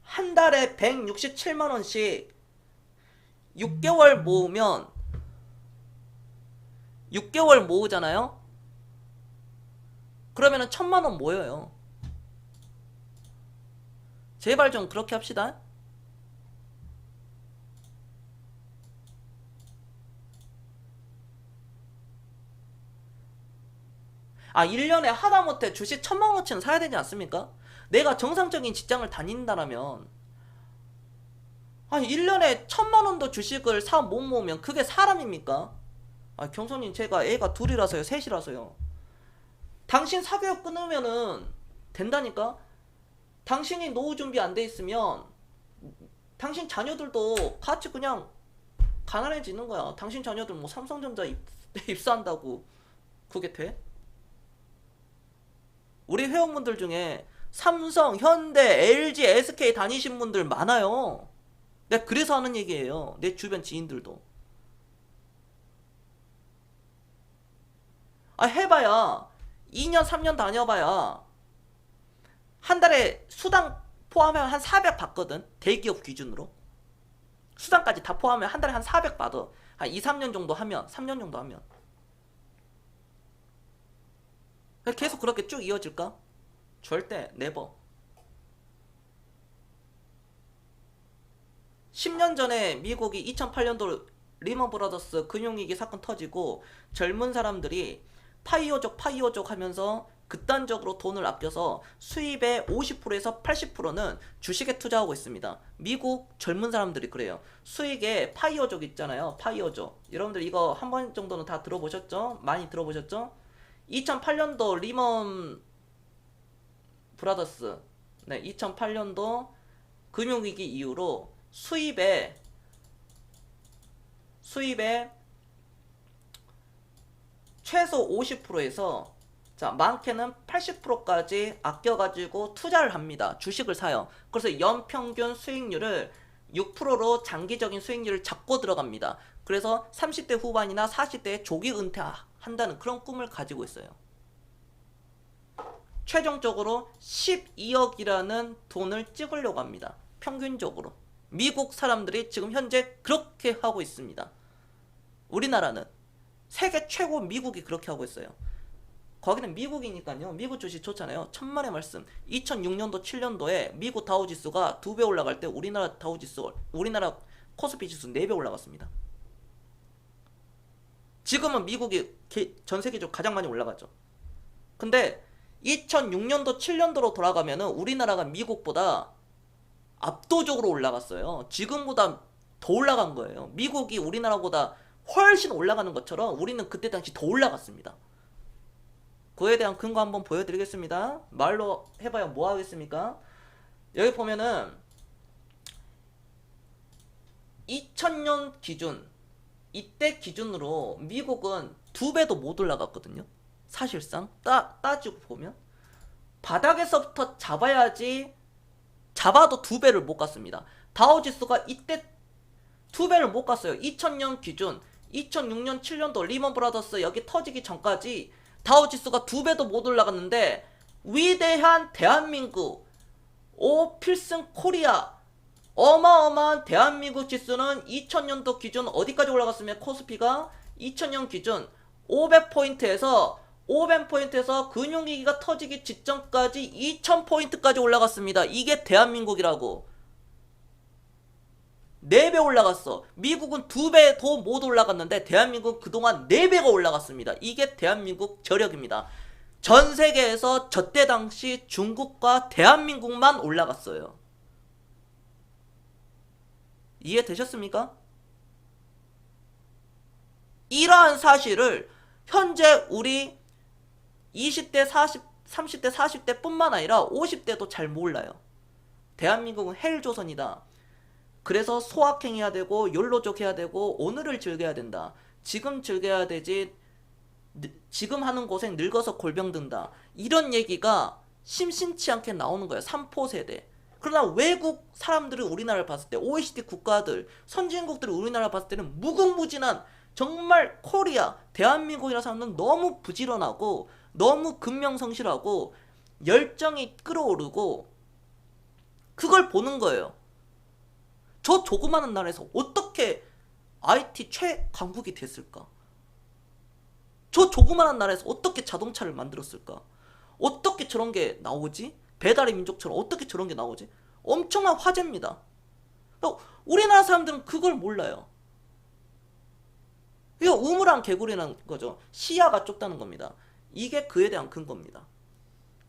한 달에 167만 원씩 6개월 모으면 6개월 모으잖아요. 그러면은 1000만 원 모여요. 제발 좀 그렇게 합시다. 아, 1년에 하다못해 주식 1000만 원어치는 사야 되지 않습니까? 내가 정상적인 직장을 다닌다라면, 아, 1년에 1000만 원도 주식을 사 못 모으면 그게 사람입니까? 아, 경선님, 제가 애가 둘이라서요, 셋이라서요. 당신 사교육 끊으면은 된다니까? 당신이 노후 준비 안 돼 있으면 당신 자녀들도 같이 그냥 가난해지는 거야. 당신 자녀들 뭐 삼성전자 입사한다고 그게 돼? 우리 회원분들 중에 삼성, 현대, LG, SK 다니신 분들 많아요. 내가 그래서 하는 얘기예요. 내 주변 지인들도. 아, 해봐야 2년, 3년 다녀봐야 한 달에 수당 포함하면 한 400 받거든. 대기업 기준으로. 수당까지 다 포함하면 한 달에 한 400 받아. 한 2, 3년 정도 하면, 3년 정도 하면. 계속 그렇게 쭉 이어질까? 절대, 네버. 10년 전에 미국이 2008년도 리먼 브라더스 금융위기 사건 터지고 젊은 사람들이 파이어족 하면서 극단적으로 돈을 아껴서 수입의 50%에서 80%는 주식에 투자하고 있습니다. 미국 젊은 사람들이 그래요. 수익의 파이어족 있잖아요. 파이어족. 여러분들 이거 한 번 정도는 다 들어보셨죠? 많이 들어보셨죠? 2008년도 리먼 브라더스, 네, 2008년도 금융위기 이후로 수입의 최소 50%에서 자, 많게는 80%까지 아껴가지고 투자를 합니다. 주식을 사요. 그래서 연평균 수익률을 6%로 장기적인 수익률을 잡고 들어갑니다. 그래서 30대 후반이나 40대에 조기 은퇴한다는 그런 꿈을 가지고 있어요. 최종적으로 12억이라는 돈을 찍으려고 합니다. 평균적으로. 미국 사람들이 지금 현재 그렇게 하고 있습니다. 우리나라는 세계 최고 미국이 그렇게 하고 있어요. 거기는 미국이니까요. 미국 주식 좋잖아요. 천만의 말씀. 2006년도 7년도에 미국 다우지수가 2배 올라갈 때 우리나라 코스피 지수 4배 올라갔습니다. 지금은 미국이 전 세계적으로 가장 많이 올라갔죠. 근데 2006년도 7년도로 돌아가면은 우리나라가 미국보다 압도적으로 올라갔어요. 지금보다 더 올라간 거예요. 미국이 우리나라보다 훨씬 올라가는 것처럼 우리는 그때 당시 더 올라갔습니다. 그에 대한 근거 한번 보여드리겠습니다. 말로 해봐야 뭐 하겠습니까? 여기 보면은 2000년 기준, 이때 기준으로 미국은 2배도 못 올라갔거든요. 사실상 따지고 보면 바닥에서부터 잡아도 2배를 못 갔습니다. 다우지수가 이때 2배를 못 갔어요. 2000년 기준 2006년 7년도 리먼 브라더스 여기 터지기 전까지 다우지수가 2배도 못 올라갔는데 위대한 대한민국 오 필승 코리아 어마어마한 대한민국 지수는 2000년도 기준 어디까지 올라갔으면 코스피가 2000년 기준 500포인트에서 금융위기가 터지기 직전까지 2000포인트까지 올라갔습니다. 이게 대한민국이라고. 4배 올라갔어. 미국은 2배 더 못 올라갔는데 대한민국은 그동안 4배가 올라갔습니다. 이게 대한민국 저력입니다. 전 세계에서 저때 당시 중국과 대한민국만 올라갔어요. 이해되셨습니까? 이러한 사실을 현재 우리 20대, 40, 30대, 40대 뿐만 아니라 50대도 잘 몰라요. 대한민국은 헬조선이다. 그래서 소확행해야 되고 욜로족 해야 되고 오늘을 즐겨야 된다. 지금 즐겨야 되지 지금 하는 고생 늙어서 골병 든다. 이런 얘기가 심심치 않게 나오는 거예요. 3포 세대. 그러나 외국 사람들이 우리나라를 봤을 때, OECD 국가들, 선진국들이 우리나라를 봤을 때는 무궁무진한, 정말 코리아, 대한민국이라는 사람은 너무 부지런하고 너무 근명성실하고 열정이 끓어오르고 그걸 보는 거예요. 저 조그마한 나라에서 어떻게 IT 최강국이 됐을까? 저 조그마한 나라에서 어떻게 자동차를 만들었을까? 어떻게 저런 게 나오지? 배달의 민족처럼 어떻게 저런 게 나오지? 엄청난 화제입니다. 우리나라 사람들은 그걸 몰라요. 이거 우물안 개구리라는 거죠. 시야가 좁다는 겁니다. 이게 그에 대한 근거입니다.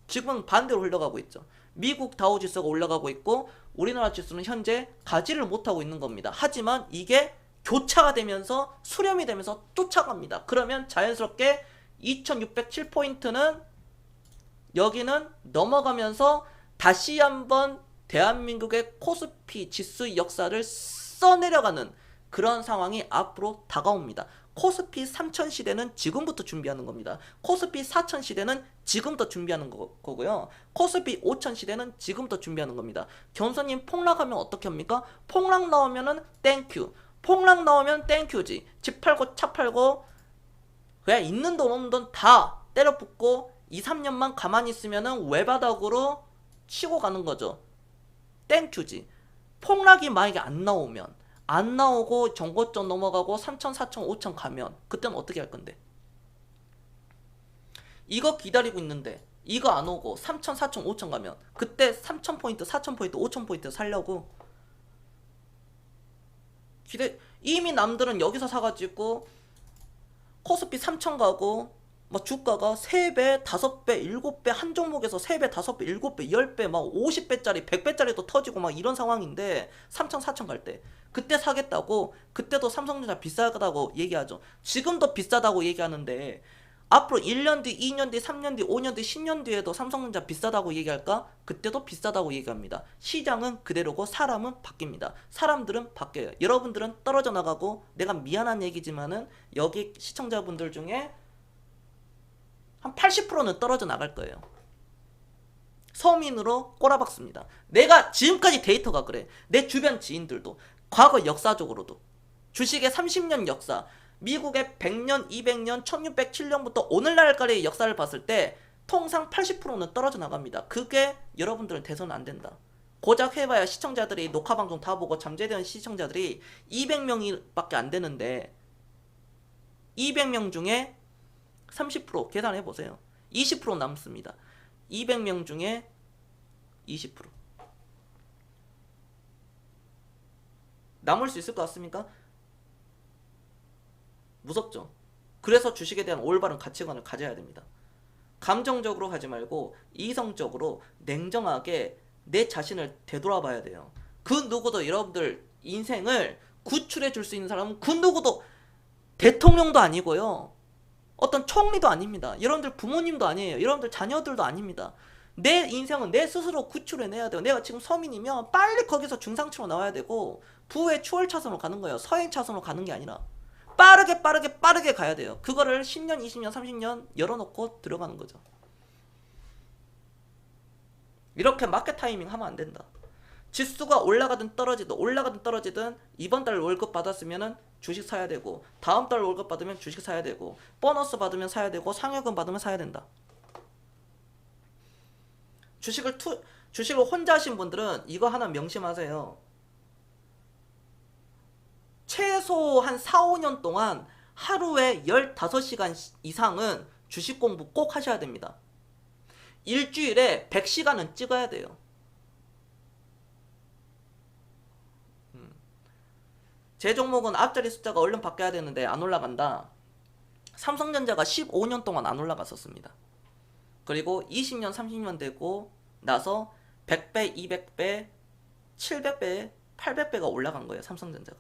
지금은 반대로 흘러가고 있죠. 미국 다우지수가 올라가고 있고 우리나라 지수는 현재 가지를 못하고 있는 겁니다. 하지만 이게 교차가 되면서 수렴이 되면서 쫓아갑니다. 그러면 자연스럽게 2607포인트는 여기는 넘어가면서 다시 한번 대한민국의 코스피 지수 역사를 써내려가는 그런 상황이 앞으로 다가옵니다. 코스피 3000 시대는 지금부터 준비하는 겁니다. 코스피 4000 시대는 지금부터 준비하는 거고요. 코스피 5000 시대는 지금부터 준비하는 겁니다. 견선님 폭락하면 어떻게 합니까? 폭락 나오면은 땡큐. 폭락 나오면 땡큐지. 집 팔고 차 팔고 그냥 있는 돈 없는 돈 다 때려 붓고 2, 3년만 가만히 있으면은 외바닥으로 치고 가는 거죠. 땡큐지. 폭락이 만약에 안 나오면, 안 나오고 정고점 넘어가고 3천, 4천, 5천 가면 그때는 어떻게 할 건데? 이거 기다리고 있는데 이거 안 오고 3천, 4천, 5천 가면 그때 3,000포인트, 4,000포인트, 5,000포인트 살려고 이미 남들은 여기서 사가지고 코스피 3천 가고 막 주가가 3배, 5배, 7배 한 종목에서 3배, 5배, 7배, 10배 막 50배짜리, 100배짜리도 터지고 막 이런 상황인데 3천, 4천 갈 때 그때 사겠다고 그때도 삼성전자 비싸다고 얘기하죠. 지금도 비싸다고 얘기하는데 앞으로 1년 뒤, 2년 뒤, 3년 뒤, 5년 뒤, 10년 뒤에도 삼성전자 비싸다고 얘기할까? 그때도 비싸다고 얘기합니다. 시장은 그대로고 사람은 바뀝니다. 사람들은 바뀌어요. 여러분들은 떨어져 나가고 내가 미안한 얘기지만은 여기 시청자분들 중에 한 80%는 떨어져 나갈 거예요. 서민으로 꼬라박습니다. 내가 지금까지 데이터가 그래. 내 주변 지인들도 과거 역사적으로도 주식의 30년 역사, 미국의 100년, 200년, 1607년부터 오늘날까지의 역사를 봤을 때 통상 80%는 떨어져 나갑니다. 그게 여러분들은 돼서는 안 된다. 고작 해봐야 시청자들이 녹화방송 다 보고 잠재된 시청자들이 200명밖에 안 되는데 200명 중에 30% 계산해보세요. 20% 남습니다. 200명 중에 20% 남을 수 있을 것 같습니까? 무섭죠. 그래서 주식에 대한 올바른 가치관을 가져야 됩니다. 감정적으로 하지 말고 이성적으로 냉정하게 내 자신을 되돌아봐야 돼요. 그 누구도 여러분들 인생을 구출해 줄 수 있는 사람은 그 누구도 대통령도 아니고요. 어떤 총리도 아닙니다. 여러분들 부모님도 아니에요. 여러분들 자녀들도 아닙니다. 내 인생은 내 스스로 구출해내야 돼요. 내가 지금 서민이면 빨리 거기서 중상층으로 나와야 되고 부의 추월 차선으로 가는 거예요. 서행 차선으로 가는 게 아니라 빠르게 가야 돼요. 그거를 10년, 20년, 30년 열어놓고 들어가는 거죠. 이렇게 마켓 타이밍 하면 안 된다. 지수가 올라가든 떨어지든 이번 달 월급 받았으면은 주식 사야 되고 다음 달 월급 받으면 주식 사야 되고 보너스 받으면 사야 되고 상여금 받으면 사야 된다. 주식을 혼자 하신 분들은 이거 하나 명심하세요. 최소 한 4, 5년 동안 하루에 15시간 이상은 주식 공부 꼭 하셔야 됩니다. 일주일에 100시간은 찍어야 돼요. 제 종목은 앞자리 숫자가 얼른 바뀌어야 되는데 안 올라간다. 삼성전자가 15년 동안 안 올라갔었습니다. 그리고 20년, 30년 되고 나서 100배, 200배, 700배, 800배가 올라간 거예요. 삼성전자가.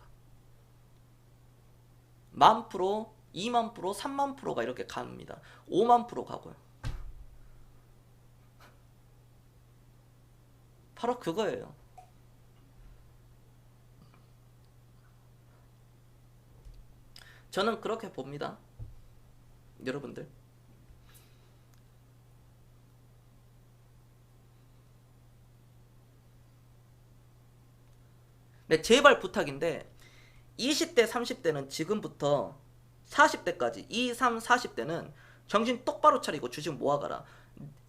10,000%, 20,000%, 30,000%가 이렇게 갑니다. 50,000% 가고요. 바로 그거예요. 저는 그렇게 봅니다. 여러분들. 네, 제발 부탁인데 20대, 30대는 지금부터 40대까지 2, 3, 40대는 정신 똑바로 차리고 주식 모아가라.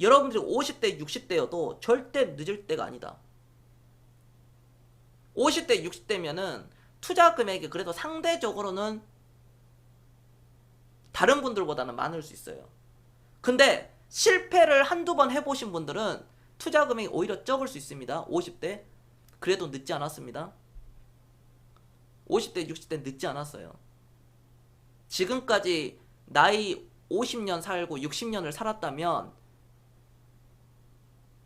여러분들이 50대, 60대여도 절대 늦을 때가 아니다. 50대, 60대면은 투자 금액이 그래도 상대적으로는 다른 분들보다는 많을 수 있어요. 근데 실패를 한두 번 해보신 분들은 투자 금액이 오히려 적을 수 있습니다. 50대. 그래도 늦지 않았습니다. 50대, 60대 늦지 않았어요. 지금까지 나이 50년 살고 60년을 살았다면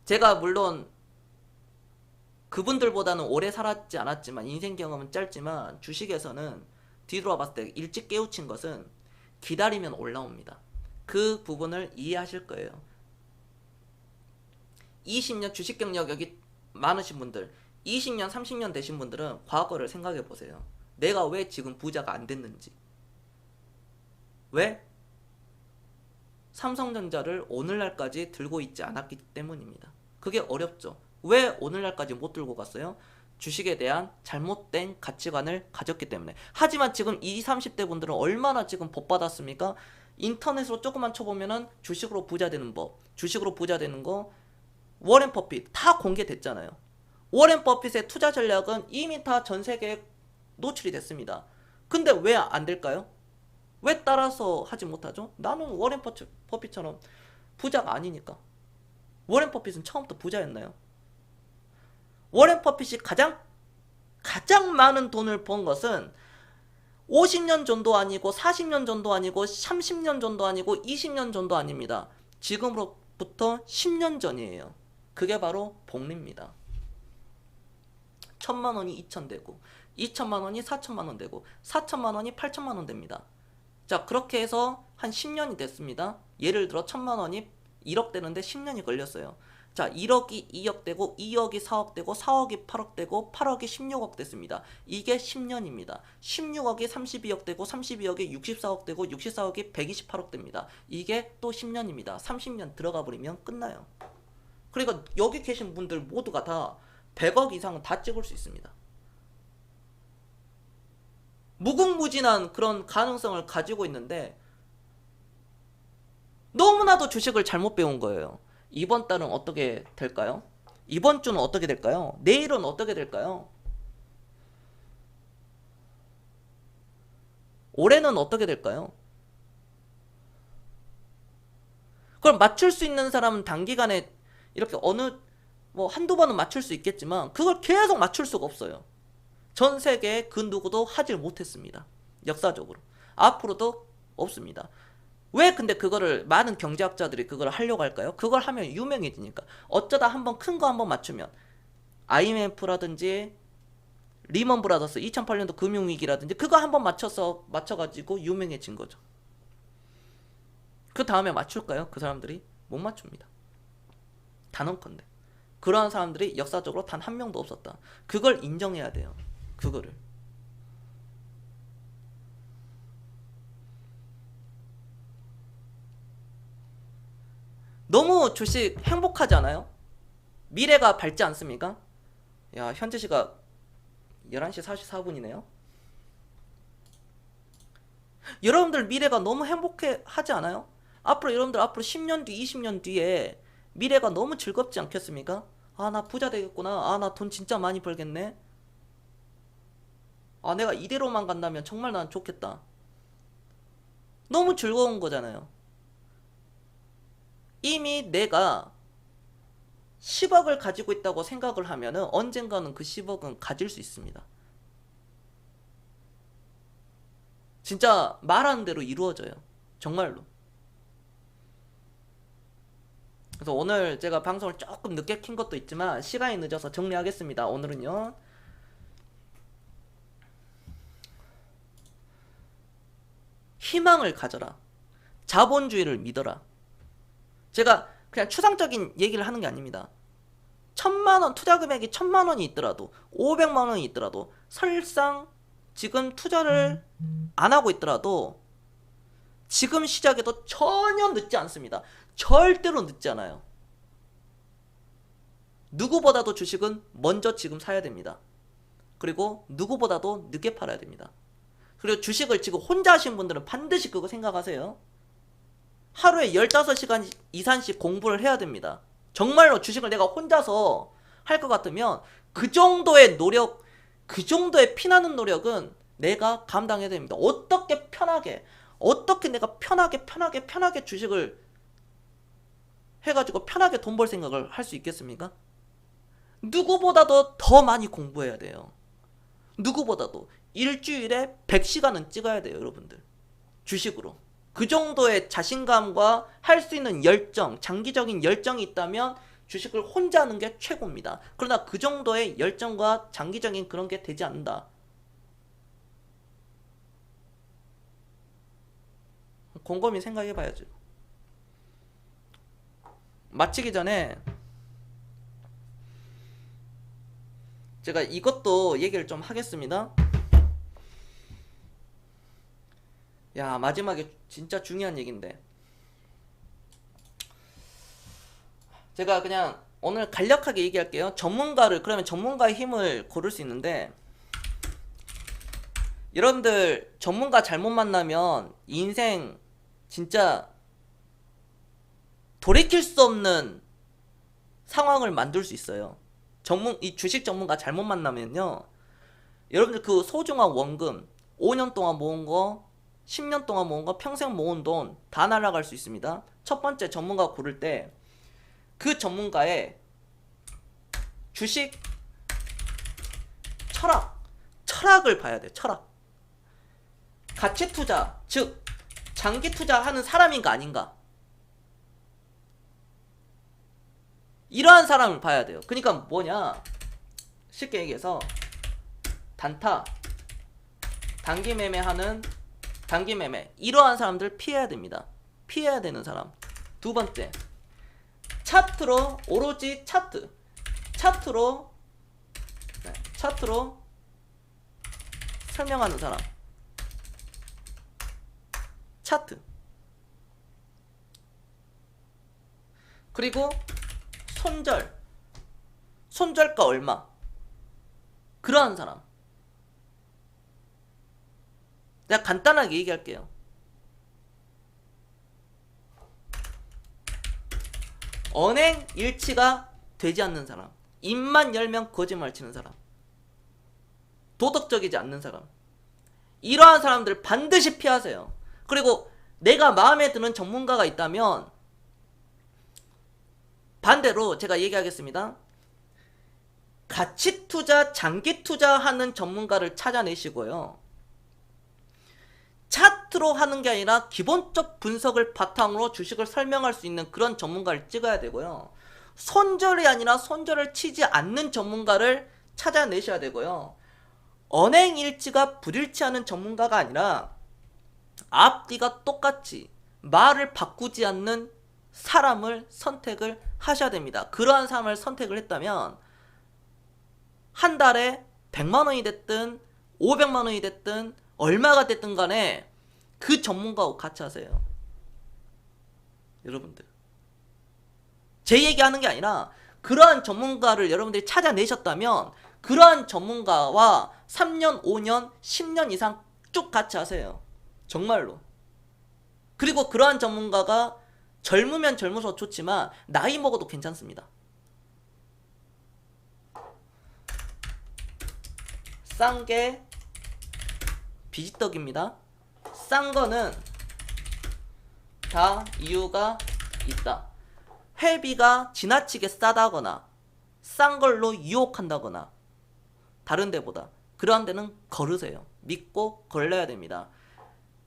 제가 물론 그분들보다는 오래 살았지 않았지만 인생 경험은 짧지만 주식에서는 뒤돌아봤을 때 일찍 깨우친 것은 기다리면 올라옵니다. 그 부분을 이해하실 거예요. 20년 주식 경력 여기 많으신 분들 20년 30년 되신 분들은 과거를 생각해 보세요. 내가 왜 지금 부자가 안 됐는지. 왜? 삼성전자를 오늘날까지 들고 있지 않았기 때문입니다. 그게 어렵죠. 왜 오늘날까지 못 들고 갔어요? 주식에 대한 잘못된 가치관을 가졌기 때문에. 하지만 지금 20, 30대 분들은 얼마나 지금 복 받았습니까? 인터넷으로 조금만 쳐보면은 주식으로 부자 되는 법, 주식으로 부자 되는 거, 워렌 버핏 다 공개됐잖아요. 워렌 버핏의 투자 전략은 이미 다 전 세계에 노출이 됐습니다. 근데 왜 안 될까요? 왜 따라서 하지 못하죠? 나는 워렌 버핏처럼 부자가 아니니까. 워렌 버핏은 처음부터 부자였나요? 워렌 버핏이 가장 많은 돈을 번 것은 50년 전도 아니고 40년 전도 아니고 30년 전도 아니고 20년 전도 아닙니다. 지금으로부터 10년 전이에요. 그게 바로 복리입니다. 1000만 원이 2000 되고 2000만 원이 4000만 원 되고 4000만 원이 8000만 원 됩니다. 자, 그렇게 해서 한 10년이 됐습니다. 예를 들어 1000만 원이 1억 되는데 10년이 걸렸어요. 자, 1억이 2억 되고 2억이 4억 되고 4억이 8억 되고 8억이 16억 됐습니다. 이게 10년입니다. 16억이 32억 되고 32억이 64억 되고 64억이 128억 됩니다. 이게 또 10년입니다. 30년 들어가 버리면 끝나요. 그러니까 여기 계신 분들 모두가 다 100억 이상은 다 찍을 수 있습니다. 무궁무진한 그런 가능성을 가지고 있는데 너무나도 주식을 잘못 배운 거예요. 이번 달은 어떻게 될까요? 이번 주는 어떻게 될까요? 내일은 어떻게 될까요? 올해는 어떻게 될까요? 그럼 맞출 수 있는 사람은 단기간에 이렇게 뭐 한두 번은 맞출 수 있겠지만 그걸 계속 맞출 수가 없어요. 전 세계에 그 누구도 하질 못했습니다. 역사적으로. 앞으로도 없습니다. 왜 근데 그거를 많은 경제학자들이 그걸 하려고 할까요? 그걸 하면 유명해지니까. 어쩌다 한번 큰 거 한번 맞추면 IMF라든지 리먼 브라더스 2008년도 금융위기라든지 그거 한번 맞춰가지고 유명해진 거죠. 그 다음에 맞출까요? 그 사람들이 못 맞춥니다. 단언컨대. 그러한 사람들이 역사적으로 단 한 명도 없었다. 그걸 인정해야 돼요. 그거를. 너무 주식 행복하지 않아요? 미래가 밝지 않습니까? 야, 현재 시각 11시 44분이네요. 여러분들 미래가 너무 행복해 하지 않아요? 여러분들 앞으로 10년 뒤, 20년 뒤에 미래가 너무 즐겁지 않겠습니까? 아, 나 부자 되겠구나. 아, 나 돈 진짜 많이 벌겠네. 아, 내가 이대로만 간다면 정말 난 좋겠다. 너무 즐거운 거잖아요. 이미 내가 10억을 가지고 있다고 생각을 하면은 언젠가는 그 10억은 가질 수 있습니다. 진짜 말하는 대로 이루어져요. 정말로. 그래서 오늘 제가 방송을 조금 늦게 킨 것도 있지만 시간이 늦어서 정리하겠습니다. 오늘은요. 희망을 가져라. 자본주의를 믿어라. 제가 그냥 추상적인 얘기를 하는 게 아닙니다. 1000만원, 투자 금액이 1000만원이 있더라도 500만원이 있더라도 설상 지금 투자를 안 하고 있더라도 지금 시작해도 전혀 늦지 않습니다. 절대로 늦지 않아요. 누구보다도 주식은 먼저 지금 사야 됩니다. 그리고 누구보다도 늦게 팔아야 됩니다. 그리고 주식을 지금 혼자 하신 분들은 반드시 그거 생각하세요. 하루에 15시간 이상씩 공부를 해야 됩니다. 정말로 주식을 내가 혼자서 할 것 같으면 그 정도의 노력, 그 정도의 피나는 노력은 내가 감당해야 됩니다. 어떻게 편하게, 어떻게 내가 편하게 주식을 해가지고 편하게 돈 벌 생각을 할 수 있겠습니까? 누구보다도 더 많이 공부해야 돼요. 누구보다도 일주일에 100시간은 찍어야 돼요, 여러분들. 주식으로. 그 정도의 자신감과 할 수 있는 열정, 장기적인 열정이 있다면 주식을 혼자 하는 게 최고입니다. 그러나 그 정도의 열정과 장기적인 그런 게 되지 않는다. 곰곰이 생각해봐야죠. 마치기 전에 제가 이것도 얘기를 좀 하겠습니다. 야, 마지막에 진짜 중요한 얘기인데 제가 그냥 오늘 간략하게 얘기할게요. 그러면 전문가의 힘을 고를 수 있는데, 여러분들 전문가 잘못 만나면 인생 진짜 돌이킬 수 없는 상황을 만들 수 있어요. 이 주식 전문가 잘못 만나면요, 여러분들 그 소중한 원금 5년 동안 모은 거, 10년 동안 모은 거, 평생 모은 돈 다 날아갈 수 있습니다. 첫 번째, 전문가 고를 때 그 전문가의 주식 철학을 봐야 돼요. 철학. 가치 투자, 즉 장기 투자하는 사람인가 아닌가, 이러한 사람을 봐야 돼요. 그러니까 뭐냐, 쉽게 얘기해서 단타, 단기 매매, 이러한 사람들 피해야 됩니다. 피해야 되는 사람. 두 번째, 차트로, 오로지 차트로 설명하는 사람. 차트. 그리고 손절가 얼마, 그러한 사람. 내가 간단하게 얘기할게요. 언행 일치가 되지 않는 사람, 입만 열면 거짓말 치는 사람, 도덕적이지 않는 사람, 이러한 사람들 반드시 피하세요. 그리고 내가 마음에 드는 전문가가 있다면 반대로 제가 얘기하겠습니다. 가치 투자, 장기 투자하는 전문가를 찾아내시고요, 차트로 하는 게 아니라 기본적 분석을 바탕으로 주식을 설명할 수 있는 그런 전문가를 찍어야 되고요, 손절이 아니라 손절을 치지 않는 전문가를 찾아내셔야 되고요, 언행일치가 불일치하는 전문가가 아니라 앞뒤가 똑같이 말을 바꾸지 않는 사람을 선택을 하셔야 됩니다. 그러한 사람을 선택을 했다면 한 달에 100만 원이 됐든 500만 원이 됐든 얼마가 됐든 간에 그 전문가하고 같이 하세요. 여러분들, 제 얘기하는 게 아니라 그러한 전문가를 여러분들이 찾아내셨다면 그러한 전문가와 3년, 5년, 10년 이상 쭉 같이 하세요. 정말로. 그리고 그러한 전문가가 젊으면 젊어서 좋지만 나이 먹어도 괜찮습니다. 싼 게 비지떡입니다. 싼 거는 다 이유가 있다. 회비가 지나치게 싸다거나 싼 걸로 유혹한다거나 다른 데보다, 그러한 데는 거르세요. 믿고 걸려야 됩니다.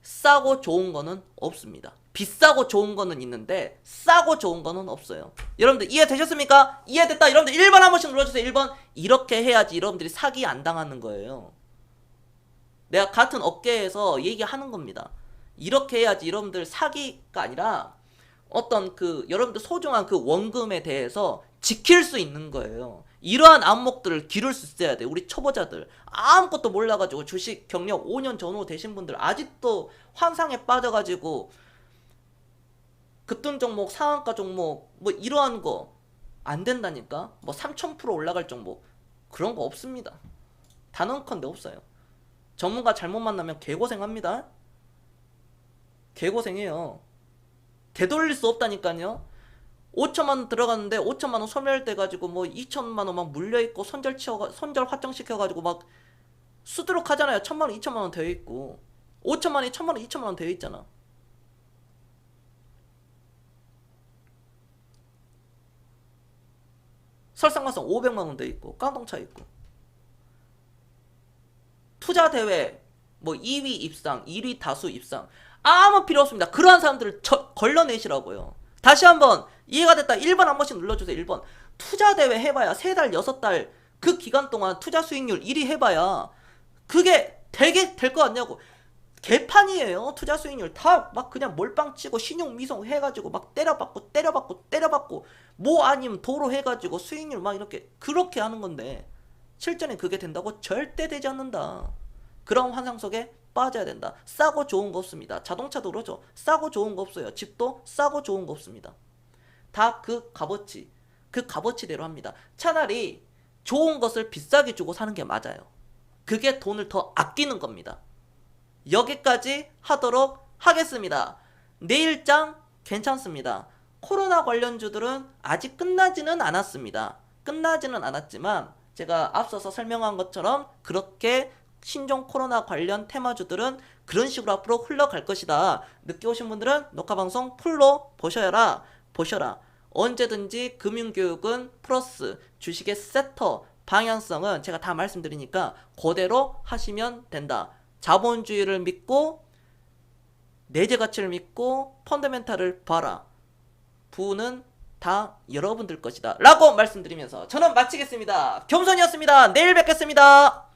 싸고 좋은 거는 없습니다. 비싸고 좋은 거는 있는데 싸고 좋은 거는 없어요. 여러분들 이해되셨습니까? 이해됐다. 여러분들 1번 한 번씩 눌러주세요. 1번. 이렇게 해야지 여러분들이 사기 안 당하는 거예요. 내가 같은 업계에서 얘기하는 겁니다. 이렇게 해야지 여러분들 사기가 아니라 어떤 여러분들 소중한 그 원금에 대해서 지킬 수 있는 거예요. 이러한 안목들을 기를 수 있어야 돼. 우리 초보자들 아무것도 몰라가지고 주식 경력 5년 전후 되신 분들 아직도 환상에 빠져가지고 급등 종목, 상한가 종목 뭐 이러한 거 안 된다니까. 뭐 3000% 올라갈 종목 그런 거 없습니다. 단언컨대 없어요. 전문가 잘못 만나면 개고생합니다. 개고생해요. 되돌릴 수 없다니까요. 5천만 원 들어갔는데 5천만 원 소멸돼 가지고 뭐 2천만 원 막 물려 있고 손절 확정시켜 가지고 막 수두룩 하잖아요. 1천만 원, 2천만 원 되어 있고 5천만 원이 1천만 원, 2천만 원 되어 있잖아. 설상가성 500만 원 되어 있고 깡통차 있고 투자 대회 뭐 2위 입상, 1위 다수 입상 아무 필요 없습니다. 그러한 사람들을 걸러내시라고요. 다시 한번 이해가 됐다. 1번 한 번씩 눌러주세요. 1번. 투자 대회 해봐야 3달, 6달 그 기간 동안 투자 수익률 1위 해봐야 그게 되게 될 것 같냐고. 개판이에요. 투자 수익률 다 막 그냥 몰빵 치고 신용 미송 해가지고 막 때려받고 뭐 아니면 도로 해가지고 수익률 막 이렇게 그렇게 하는 건데 실전에 그게 된다고? 절대 되지 않는다. 그런 환상 속에 빠져야 된다. 싸고 좋은 거 없습니다. 자동차도 그러죠. 싸고 좋은 거 없어요. 집도 싸고 좋은 거 없습니다. 다 그 값어치, 그 값어치대로 합니다. 차라리 좋은 것을 비싸게 주고 사는 게 맞아요. 그게 돈을 더 아끼는 겁니다. 여기까지 하도록 하겠습니다. 내일장 괜찮습니다. 코로나 관련주들은 아직 끝나지는 않았습니다. 끝나지는 않았지만 제가 앞서서 설명한 것처럼 그렇게 신종 코로나 관련 테마주들은 그런 식으로 앞으로 흘러갈 것이다. 늦게 오신 분들은 녹화방송 풀로 보셔라. 언제든지 금융교육은 플러스 주식의 세터 방향성은 제가 다 말씀드리니까 그대로 하시면 된다. 자본주의를 믿고 내재 가치를 믿고 펀더멘탈을 봐라. 부는 다 여러분들 것이다 라고 말씀드리면서 저는 마치겠습니다. 겸손이었습니다. 내일 뵙겠습니다.